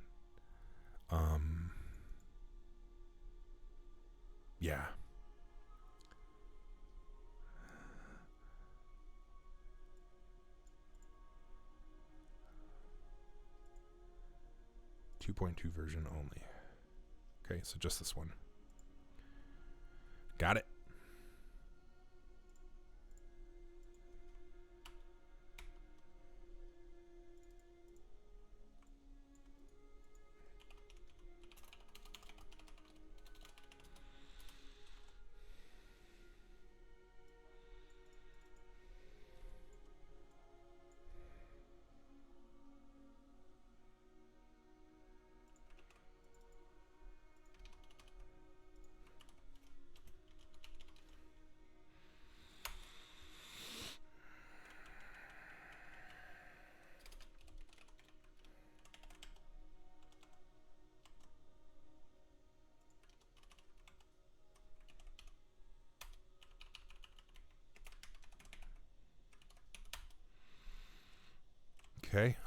yeah. .2 version only. Okay, so just this one. Got it. Okay.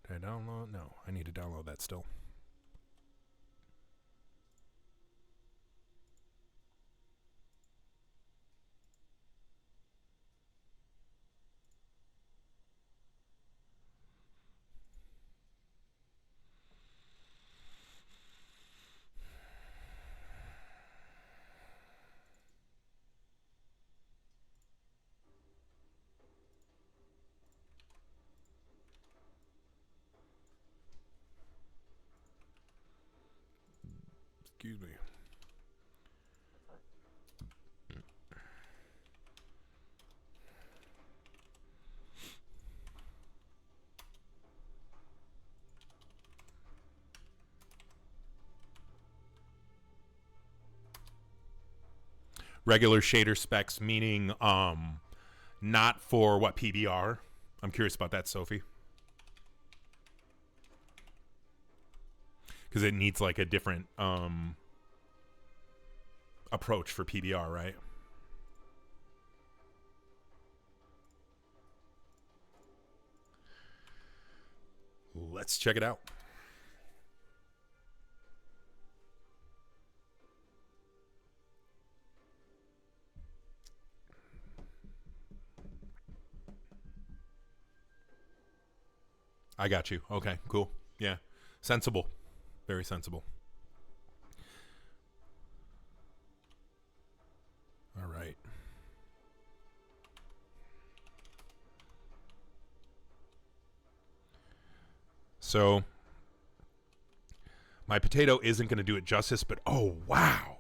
Did I Did I download? No, I need to download that still. Excuse me. Regular shader specs, meaning not for what PBR. I'm curious about that, Sophie. Because it needs like a different approach for PBR, right? Let's check it out. I got you. Okay, cool. Yeah. Sensible. Very sensible. All right. So my potato isn't going to do it justice, but oh, wow.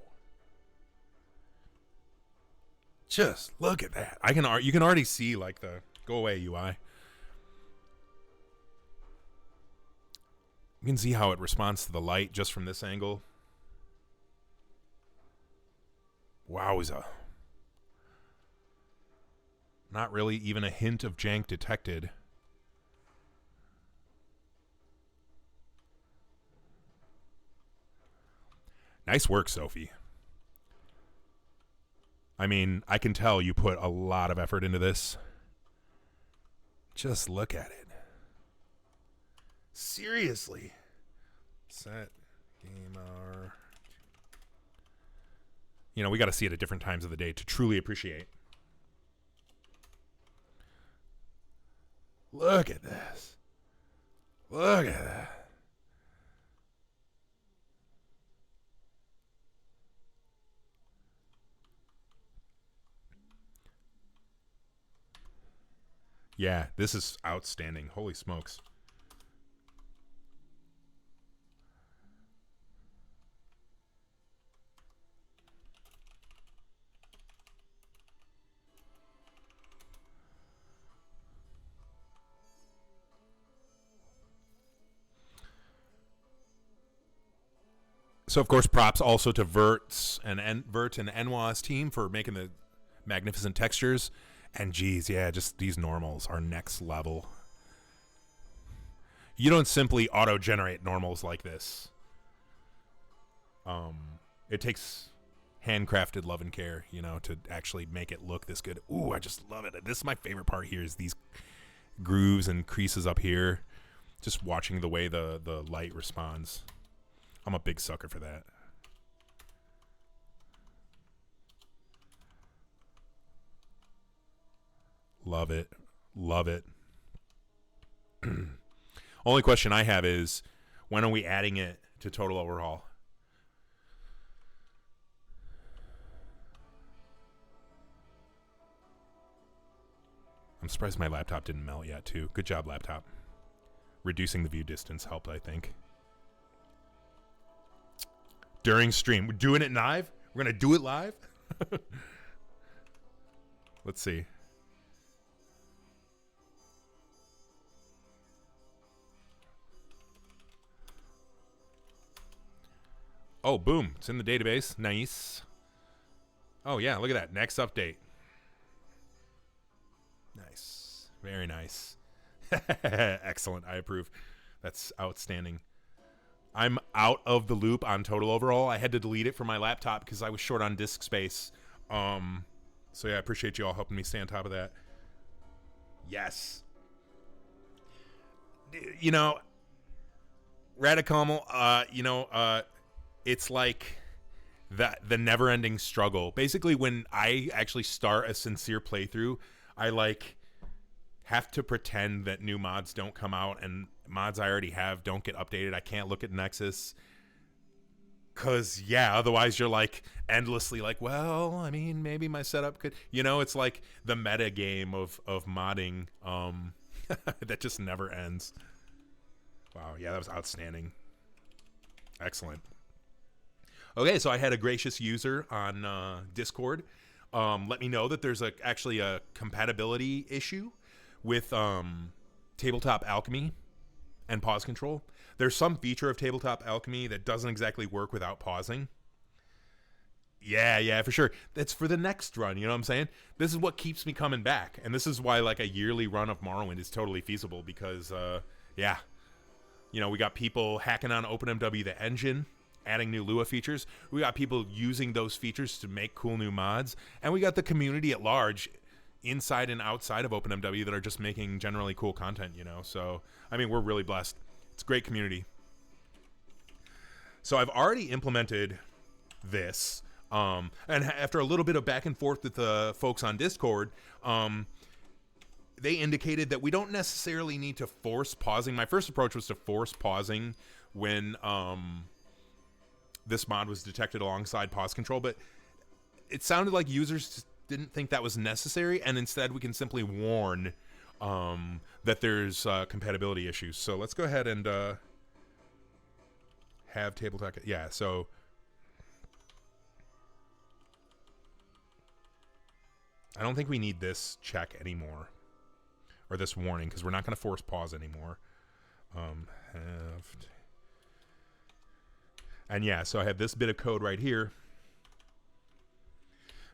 Just look at that. You can already see like the go away UI. You can see how it responds to the light just from this angle. Wowza. Not really even a hint of jank detected. Nice work, Sophie. I mean, I can tell you put a lot of effort into this. Just look at it. Seriously. Set game hour. You know, we got to see it at different times of the day to truly appreciate. Look at this. Look at that. Yeah, this is outstanding. Holy smokes. So, of course, props also to Vert and NWA's team for making the magnificent textures. And geez, yeah, just these normals are next level. You don't simply auto-generate normals like this. It takes handcrafted love and care, you know, to actually make it look this good. Ooh, I just love it. This is my favorite part here is these grooves and creases up here. Just watching the way the light responds. I'm a big sucker for that. Love it. Love it. Only question I have is, when are we adding it to Total Overhaul? I'm surprised my laptop didn't melt yet, too. Good job, laptop. Reducing the view distance helped, I think. During stream. We're doing it live? We're going to do it live? Let's see. Oh, boom. It's in the database. Nice. Oh, yeah. Look at that. Next update. Nice. Very nice. Excellent. I approve. That's outstanding. I'm out of the loop on Total Overhaul. I had to delete it from my laptop because I was short on disk space. So, yeah, I appreciate you all helping me stay on top of that. Yes. You know, Radicomel, it's like the never-ending struggle. Basically, when I actually start a sincere playthrough, I like have to pretend that new mods don't come out, and mods I already have don't get updated. I can't look at Nexus. Cause otherwise you're like endlessly like, well, I mean, maybe my setup could, it's like the meta game of modding, that just never ends. Wow, yeah, that was outstanding. Excellent. Okay, so I had a gracious user on Discord let me know that there's actually a compatibility issue with Tabletop Alchemy and pause control. There's some feature of Tabletop Alchemy that doesn't exactly work without pausing. Yeah, for sure. That's for the next run, you know what I'm saying? This is what keeps me coming back. And this is why like a yearly run of Morrowind is totally feasible because, we got people hacking on OpenMW, the engine, adding new Lua features. We got people using those features to make cool new mods. And we got the community at large inside and outside of OpenMW that are just making generally cool content, So, I mean, we're really blessed. It's a great community. So I've already implemented this. And after a little bit of back and forth with the folks on Discord, they indicated that we don't necessarily need to force pausing. My first approach was to force pausing when this mod was detected alongside pause control, but it sounded like users didn't think that was necessary, and instead we can simply warn that there's compatibility issues. So let's go ahead and have Tabletop. Yeah, so I don't think we need this check anymore, or this warning, because we're not going to force pause anymore. And yeah, so I have this bit of code right here,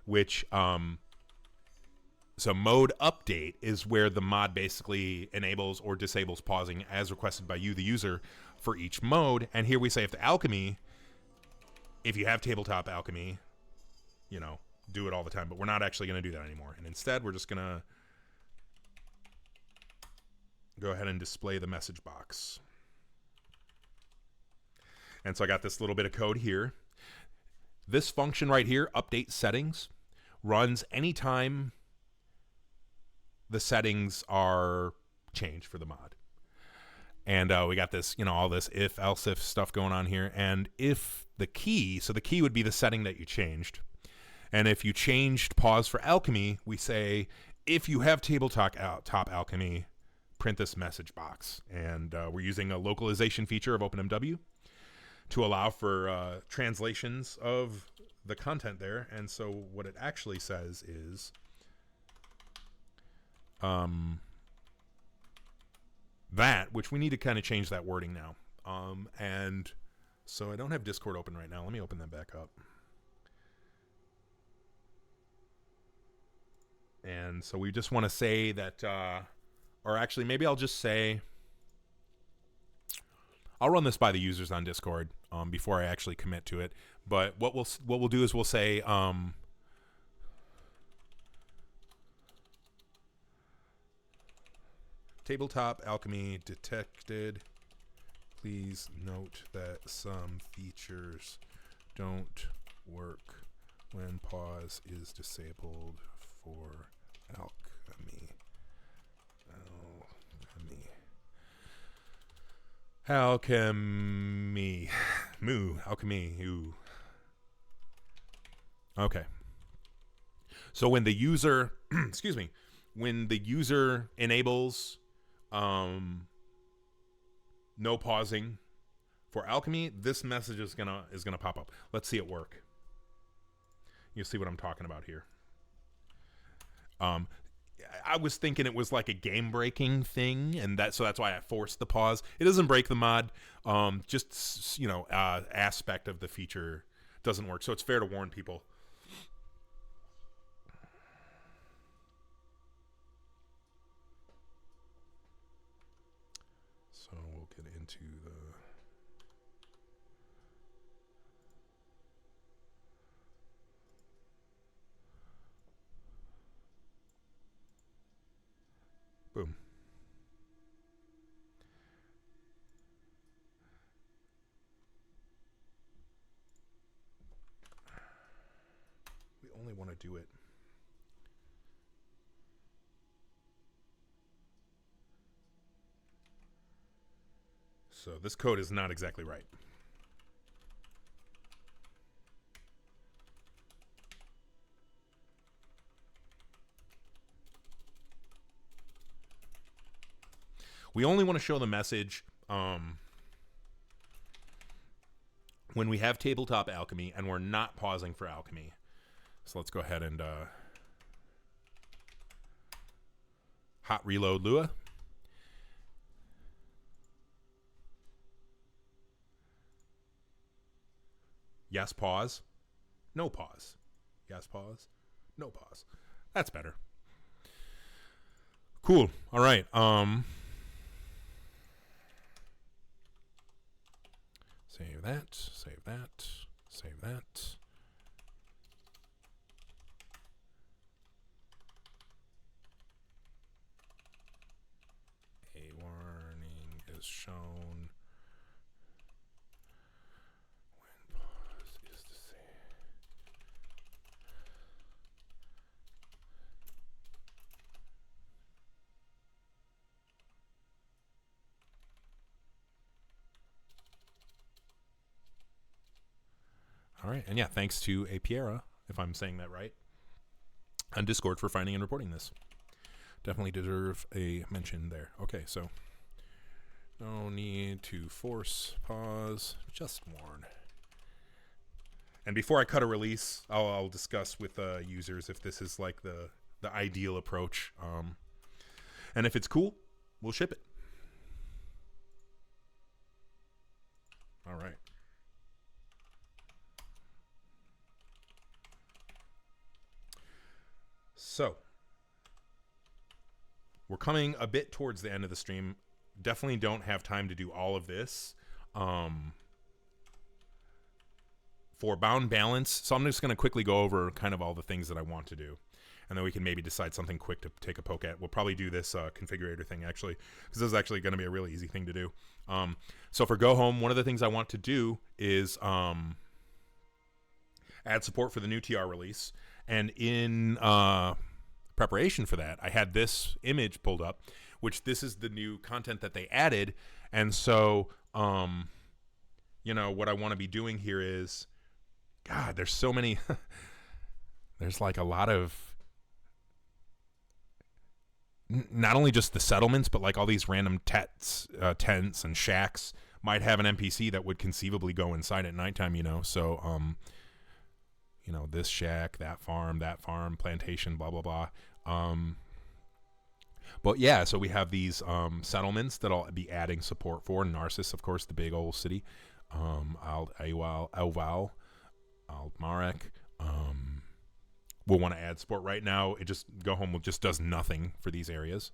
which so mode update is where the mod basically enables or disables pausing as requested by you, the user, for each mode. And here we say if the alchemy, if you have Tabletop Alchemy, do it all the time. But we're not actually going to do that anymore. And instead, we're just going to go ahead and display the message box. And so I got this little bit of code here. This function right here, update settings, runs anytime the settings are changed for the mod. And we got this, all this if, else if stuff going on here. And if the key, so the key would be the setting that you changed. And if you changed pause for alchemy, we say, if you have Tabletop Alchemy, print this message box. And we're using a localization feature of OpenMW to allow for translations of the content there. And so what it actually says is that, which we need to kind of change that wording now. And so I don't have Discord open right now. Let me open that back up. And so we just want to say that, or actually maybe I'll just say, I'll run this by the users on Discord before I actually commit to it. But what we'll do is we'll say Tabletop Alchemy detected. Please note that some features don't work when pause is disabled for alchemy. Alchemy. Alchemy. Okay. So when the user, when the user enables no pausing for alchemy, this message is gonna pop up. Let's see it work. You'll see what I'm talking about here. I was thinking it was like a game-breaking thing, and so that's why I forced the pause. It doesn't break the mod. Just aspect of the feature doesn't work, so it's fair to warn people. So we'll get into the. Boom. do it. So this code is not exactly right. We only want to show the message when we have Tabletop Alchemy and we're not pausing for alchemy. So let's go ahead and hot reload Lua. Yes, pause. No pause. Yes, pause. No pause. That's better. Cool. All right. Save that. Save that. Save that. A warning is shown. When pause is the same. All right, and yeah, thanks to a Piera, if I'm saying that right, on Discord for finding and reporting this. Definitely deserve a mention there. Okay, so no need to force pause, just warn. And before I cut a release, I'll discuss with users if this is like the ideal approach. And if it's cool, we'll ship it. All right. So, we're coming a bit towards the end of the stream. Definitely don't have time to do all of this. For bound balance, so I'm just going to quickly go over kind of all the things that I want to do. And then we can maybe decide something quick to take a poke at. We'll probably do this configurator thing, actually, because this is actually going to be a really easy thing to do. So for Go Home, one of the things I want to do is add support for the new TR release. And in preparation for that, I had this image pulled up, which this is the new content that they added. And so, you know, what I want to be doing here is, God, there's so many, there's like a lot of, not only just the settlements, but like all these random tents and shacks might have an NPC that would conceivably go inside at nighttime, you know? So, you know, this shack, that farm, plantation, blah, blah, blah. But yeah, so we have these settlements that I'll be adding support for. Narcissus, of course, the big old city. Alval, Marek. We'll want to add support right now. It just Go Home just does nothing for these areas.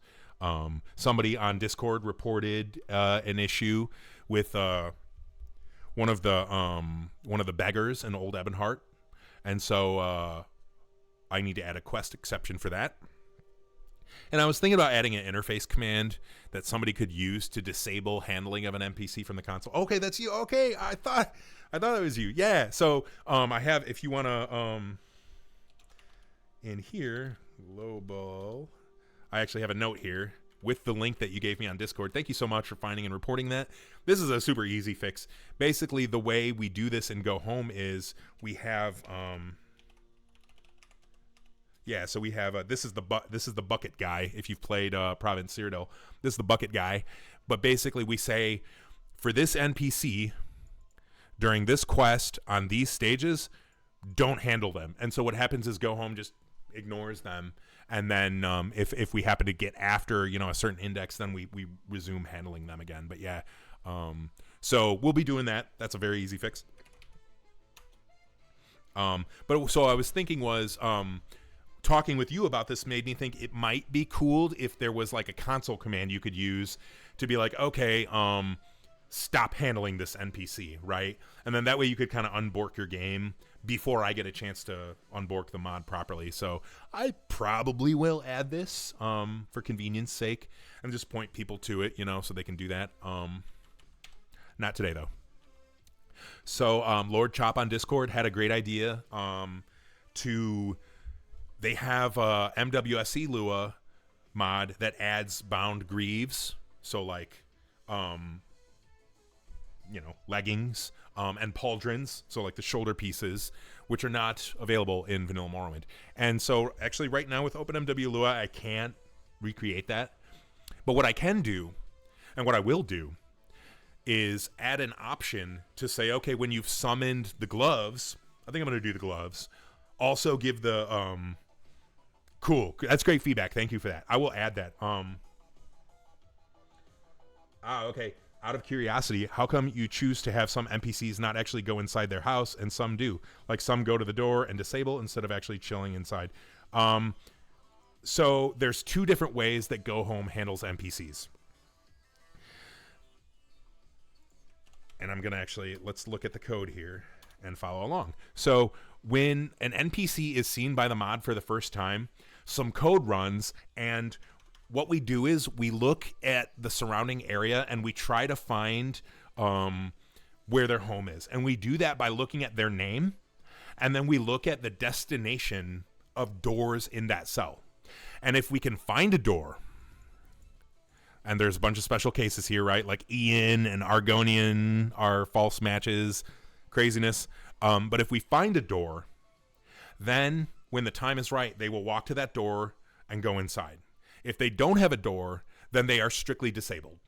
Somebody on Discord reported an issue with one of the beggars in Old Ebonheart. And so I need to add a quest exception for that. And I was thinking about adding an interface command that somebody could use to disable handling of an NPC from the console. Okay, that's you. Okay, I thought it was you. Yeah. So I have, if you want to, in here, Lowball, I actually have a note here with the link that you gave me on Discord. Thank you so much for finding and reporting that. This is a super easy fix. Basically, the way we do this in Go Home is we have, so we have this is the bucket guy. If you've played Province Cyrodiil, this is the bucket guy. But basically, we say for this NPC during this quest on these stages, don't handle them. And so what happens is Go Home just ignores them. And then if we happen to get after, you know, a certain index, then we resume handling them again. But yeah, so we'll be doing that. That's a very easy fix. But so I was thinking was talking with you about this made me think it might be cool if there was like a console command you could use to be like, okay, stop handling this NPC, right? And then that way you could kind of unbork your game before I get a chance to unbork the mod properly. So I probably will add this for convenience sake and just point people to it, you know, so they can do that. Not today, though. So Lord Chop on Discord had a great idea to they have a MWSC Lua mod that adds bound greaves. So like, leggings, and pauldrons. So like the shoulder pieces, which are not available in Vanilla Morrowind. And so actually right now with OpenMW Lua, I can't recreate that. But what I can do, and what I will do, is add an option to say, okay, when you've summoned the gloves, I think I'm going to do the gloves, also give the, cool. That's great feedback. Thank you for that. I will add that. Okay. Out of curiosity, how come you choose to have some NPCs not actually go inside their house and some do? Like some go to the door and disable instead of actually chilling inside. So there's two different ways that Go Home handles NPCs. And I'm going to actually, let's look at the code here and follow along. So when an NPC is seen by the mod for the first time, some code runs, and what we do is we look at the surrounding area and we try to find where their home is. And we do that by looking at their name, and then we look at the destination of doors in that cell. And if we can find a door, and there's a bunch of special cases here, right? Like Ian and Argonian are false matches, craziness. But if we find a door, then when the time is right, they will walk to that door and go inside. If they don't have a door, then they are strictly disabled.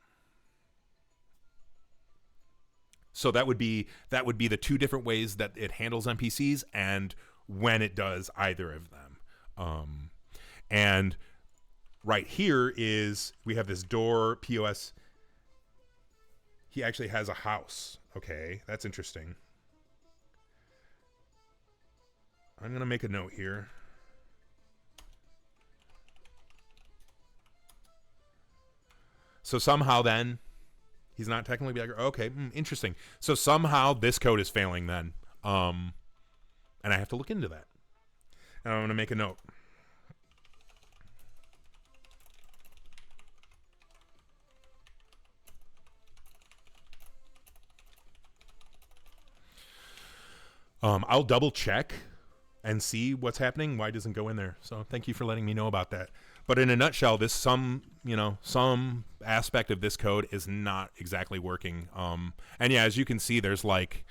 So that would be the two different ways that it handles NPCs and when it does either of them. And right here is, we have this door POS. He actually has a house. Okay, that's interesting. I'm going to make a note here. So somehow then, he's not technically Bagger. Okay, interesting. So somehow this code is failing then. And I have to look into that. And I'm going to make a note. I'll double check and see what's happening, why it doesn't go in there. So thank you for letting me know about that. But in a nutshell, this some aspect of this code is not exactly working. And yeah, as you can see, there's like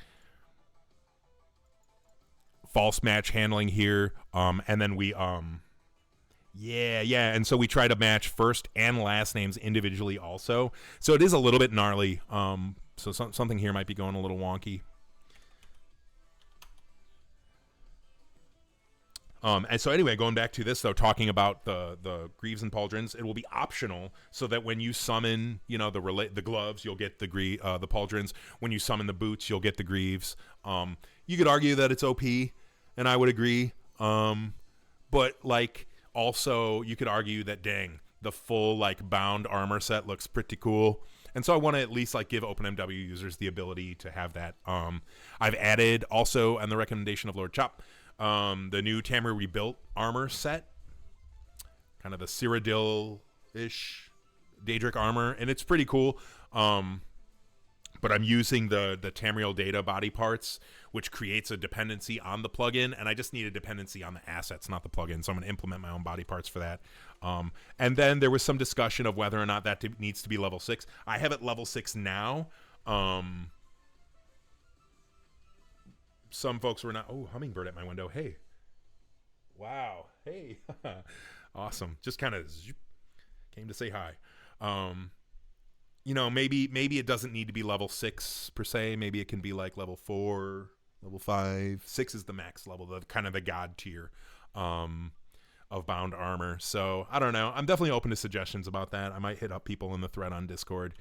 false match handling here. And then we and so we try to match first and last names individually also. So it is a little bit gnarly. So something here might be going a little wonky. And so anyway, going back to this though, talking about the greaves and pauldrons, it will be optional so that when you summon, the gloves, you'll get the pauldrons. When you summon the boots, you'll get the greaves. You could argue that it's OP, and I would agree. But like also you could argue that dang, the full like bound armor set looks pretty cool. And so I want to at least like give OpenMW users the ability to have that. I've added also, on the recommendation of Lord Chop, the new Tamriel Rebuilt armor set, kind of the Cyrodiil-ish Daedric armor, and it's pretty cool. But I'm using the Tamriel data body parts, which creates a dependency on the plugin, and I just need a dependency on the assets, not the plugin. So I'm going to implement my own body parts for that. And then there was some discussion of whether or not that needs to be level 6. I have it level 6 now. Some folks were not. Oh, hummingbird at my window. Hey. Wow. Hey. Awesome. Just kind of came to say hi. Maybe it doesn't need to be level 6 per se. Maybe it can be like level 4, level 5. 6 is the max level, the kind of the god tier of bound armor. So I don't know. I'm definitely open to suggestions about that. I might hit up people in the thread on Discord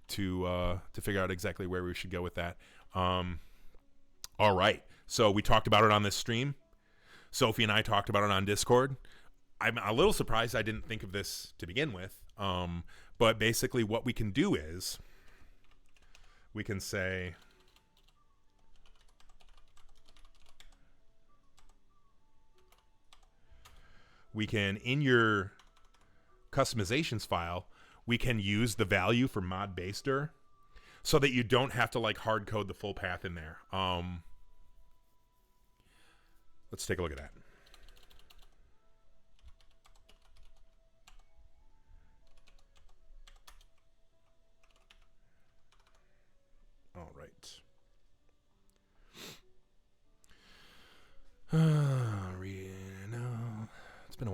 to figure out exactly where we should go with that. All right. So we talked about it on this stream. Sophie and I talked about it on Discord. I'm a little surprised I didn't think of this to begin with. But basically what we can do is we can say in your customizations file, we can use the value for mod baster so that you don't have to like hard code the full path in there. Let's take a look at that.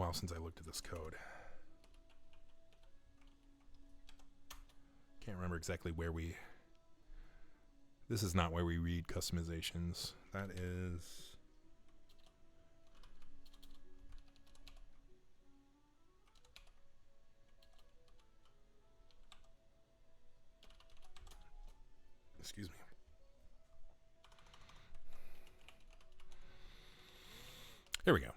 while since I looked at this code. Can't remember exactly where we... This is not where we read customizations. That is... Excuse me. Here we go.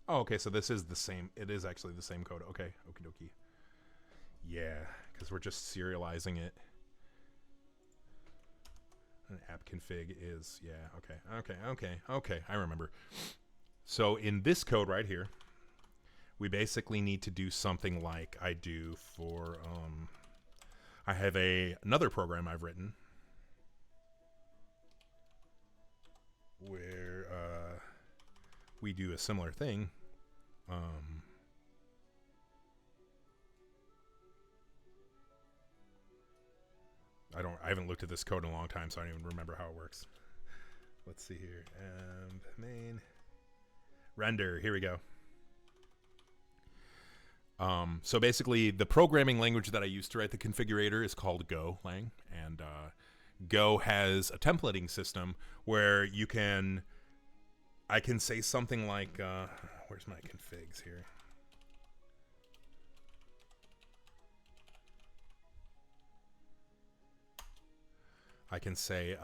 Oh, okay, so this is the same. It is actually the same code. Okay, okie dokie. Yeah, because we're just serializing it. An app config is, yeah, okay, I remember. So in this code right here, we basically need to do something like I do for, I have another program I've written where we do a similar thing. I haven't looked at this code in a long time, so I don't even remember how it works. Let's see here. Main render. Here we go. So basically, the programming language that I use to write the configurator is called Golang, and Go has a templating system where I can say something like, where's my configs here? I can say,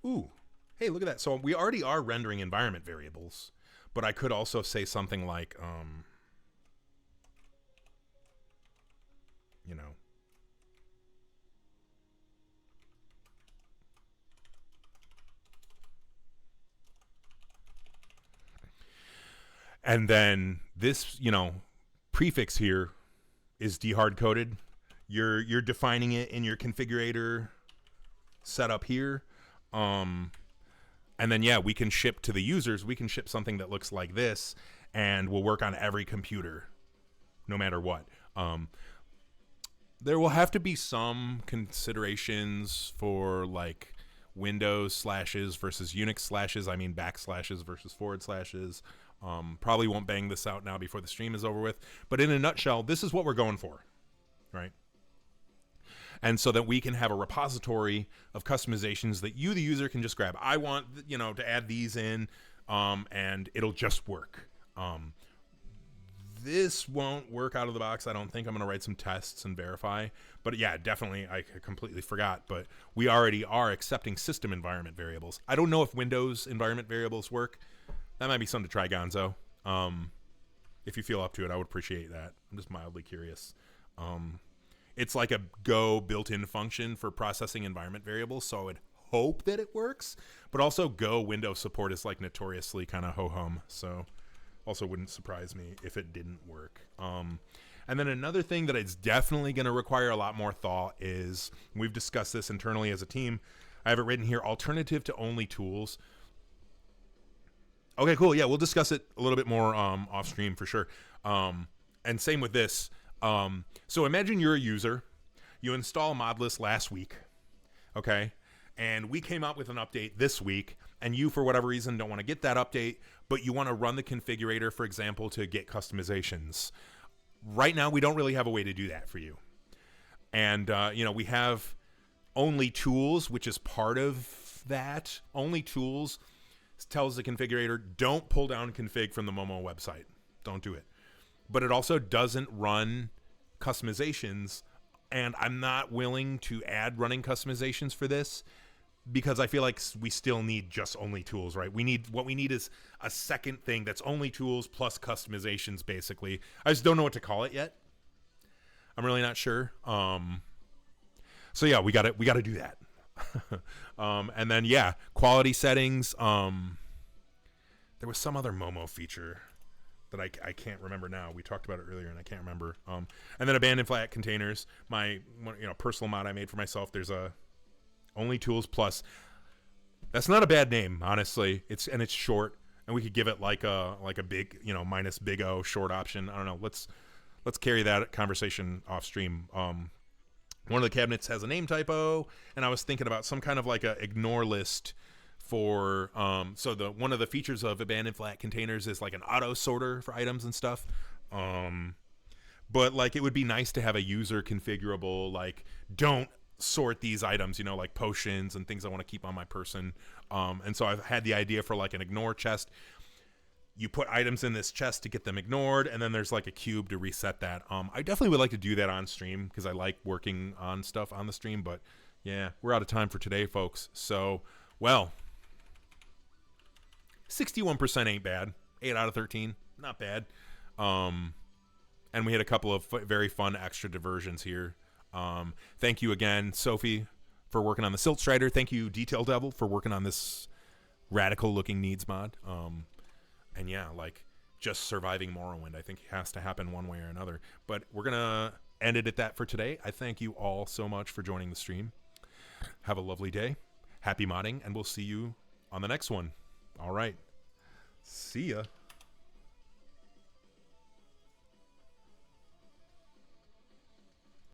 ooh, hey, look at that. So we already are rendering environment variables, but I could also say something like, you know, and then this, you know, prefix here is dehard coded. You're defining it in your configurator setup here. And then, yeah, we can ship to the users. We can ship something that looks like this and will work on every computer, no matter what. There will have to be some considerations for like Windows slashes versus Unix slashes. I mean, backslashes versus forward slashes. Probably won't bang this out now before the stream is over with. But in a nutshell, this is what we're going for, right? And so that we can have a repository of customizations that you, the user, can just grab. I want, you know, to add these in, and it'll just work. This won't work out of the box. I don't think. I'm going to write some tests and verify. But yeah, definitely, I completely forgot. But we already are accepting system environment variables. I don't know if Windows environment variables work. That might be something to try, Gonzo. If you feel up to it, I would appreciate that. I'm just mildly curious. It's like a Go built-in function for processing environment variables, so I would hope that it works. But also Go Windows support is like notoriously kind of ho-hum, so also wouldn't surprise me if it didn't work. And then another thing that is definitely going to require a lot more thought is, we've discussed this internally as a team, I have it written here, alternative to only tools. Okay, cool. Yeah, we'll discuss it a little bit more off stream for sure. And same with this. So imagine you're a user, you install Modless last week, okay? And we came out with an update this week, and you, for whatever reason, don't want to get that update, but you want to run the configurator, for example, to get customizations. Right now, we don't really have a way to do that for you. And, you know, we have only tools, which is part of that. Only tools tells the configurator, don't pull down config from the MOMW website. Don't do it. But it also doesn't run customizations, and I'm not willing to add running customizations for this because I feel like we still need just only tools, right? What we need is a second thing that's only tools plus customizations, basically. I just don't know what to call it yet. I'm really not sure. So yeah, we got to do that. And then yeah, quality settings. There was some other MOMW feature that I can't remember now. We talked about it earlier and I can't remember. And then abandoned flat containers. My personal mod I made for myself. There's a only tools plus. That's not a bad name, honestly. It's short, and we could give it like a big minus big O short option. I don't know. Let's carry that conversation off stream. One of the cabinets has a name typo, and I was thinking about some kind of like a ignore list for so the one of the features of abandoned flat containers is like an auto sorter for items and stuff. But like it would be nice to have a user configurable like don't sort these items, you know, like potions and things I want to keep on my person. And so I've had the idea for like an ignore chest. You put items in this chest to get them ignored, and then there's like a cube to reset that. I definitely would like to do that on stream because I like working on stuff on the stream. But yeah, we're out of time for today, folks. So, well, 61% ain't bad. 8 out of 13, not bad. And we had a couple of very fun extra diversions here. Thank you again, Sophie, for working on the Silt Strider. Thank you, Detail Devil, for working on this radical-looking needs mod. And yeah, like just surviving Morrowind, I think has to happen one way or another. But we're going to end it at that for today. I thank you all so much for joining the stream. Have a lovely day. Happy modding, and we'll see you on the next one. All right. See ya.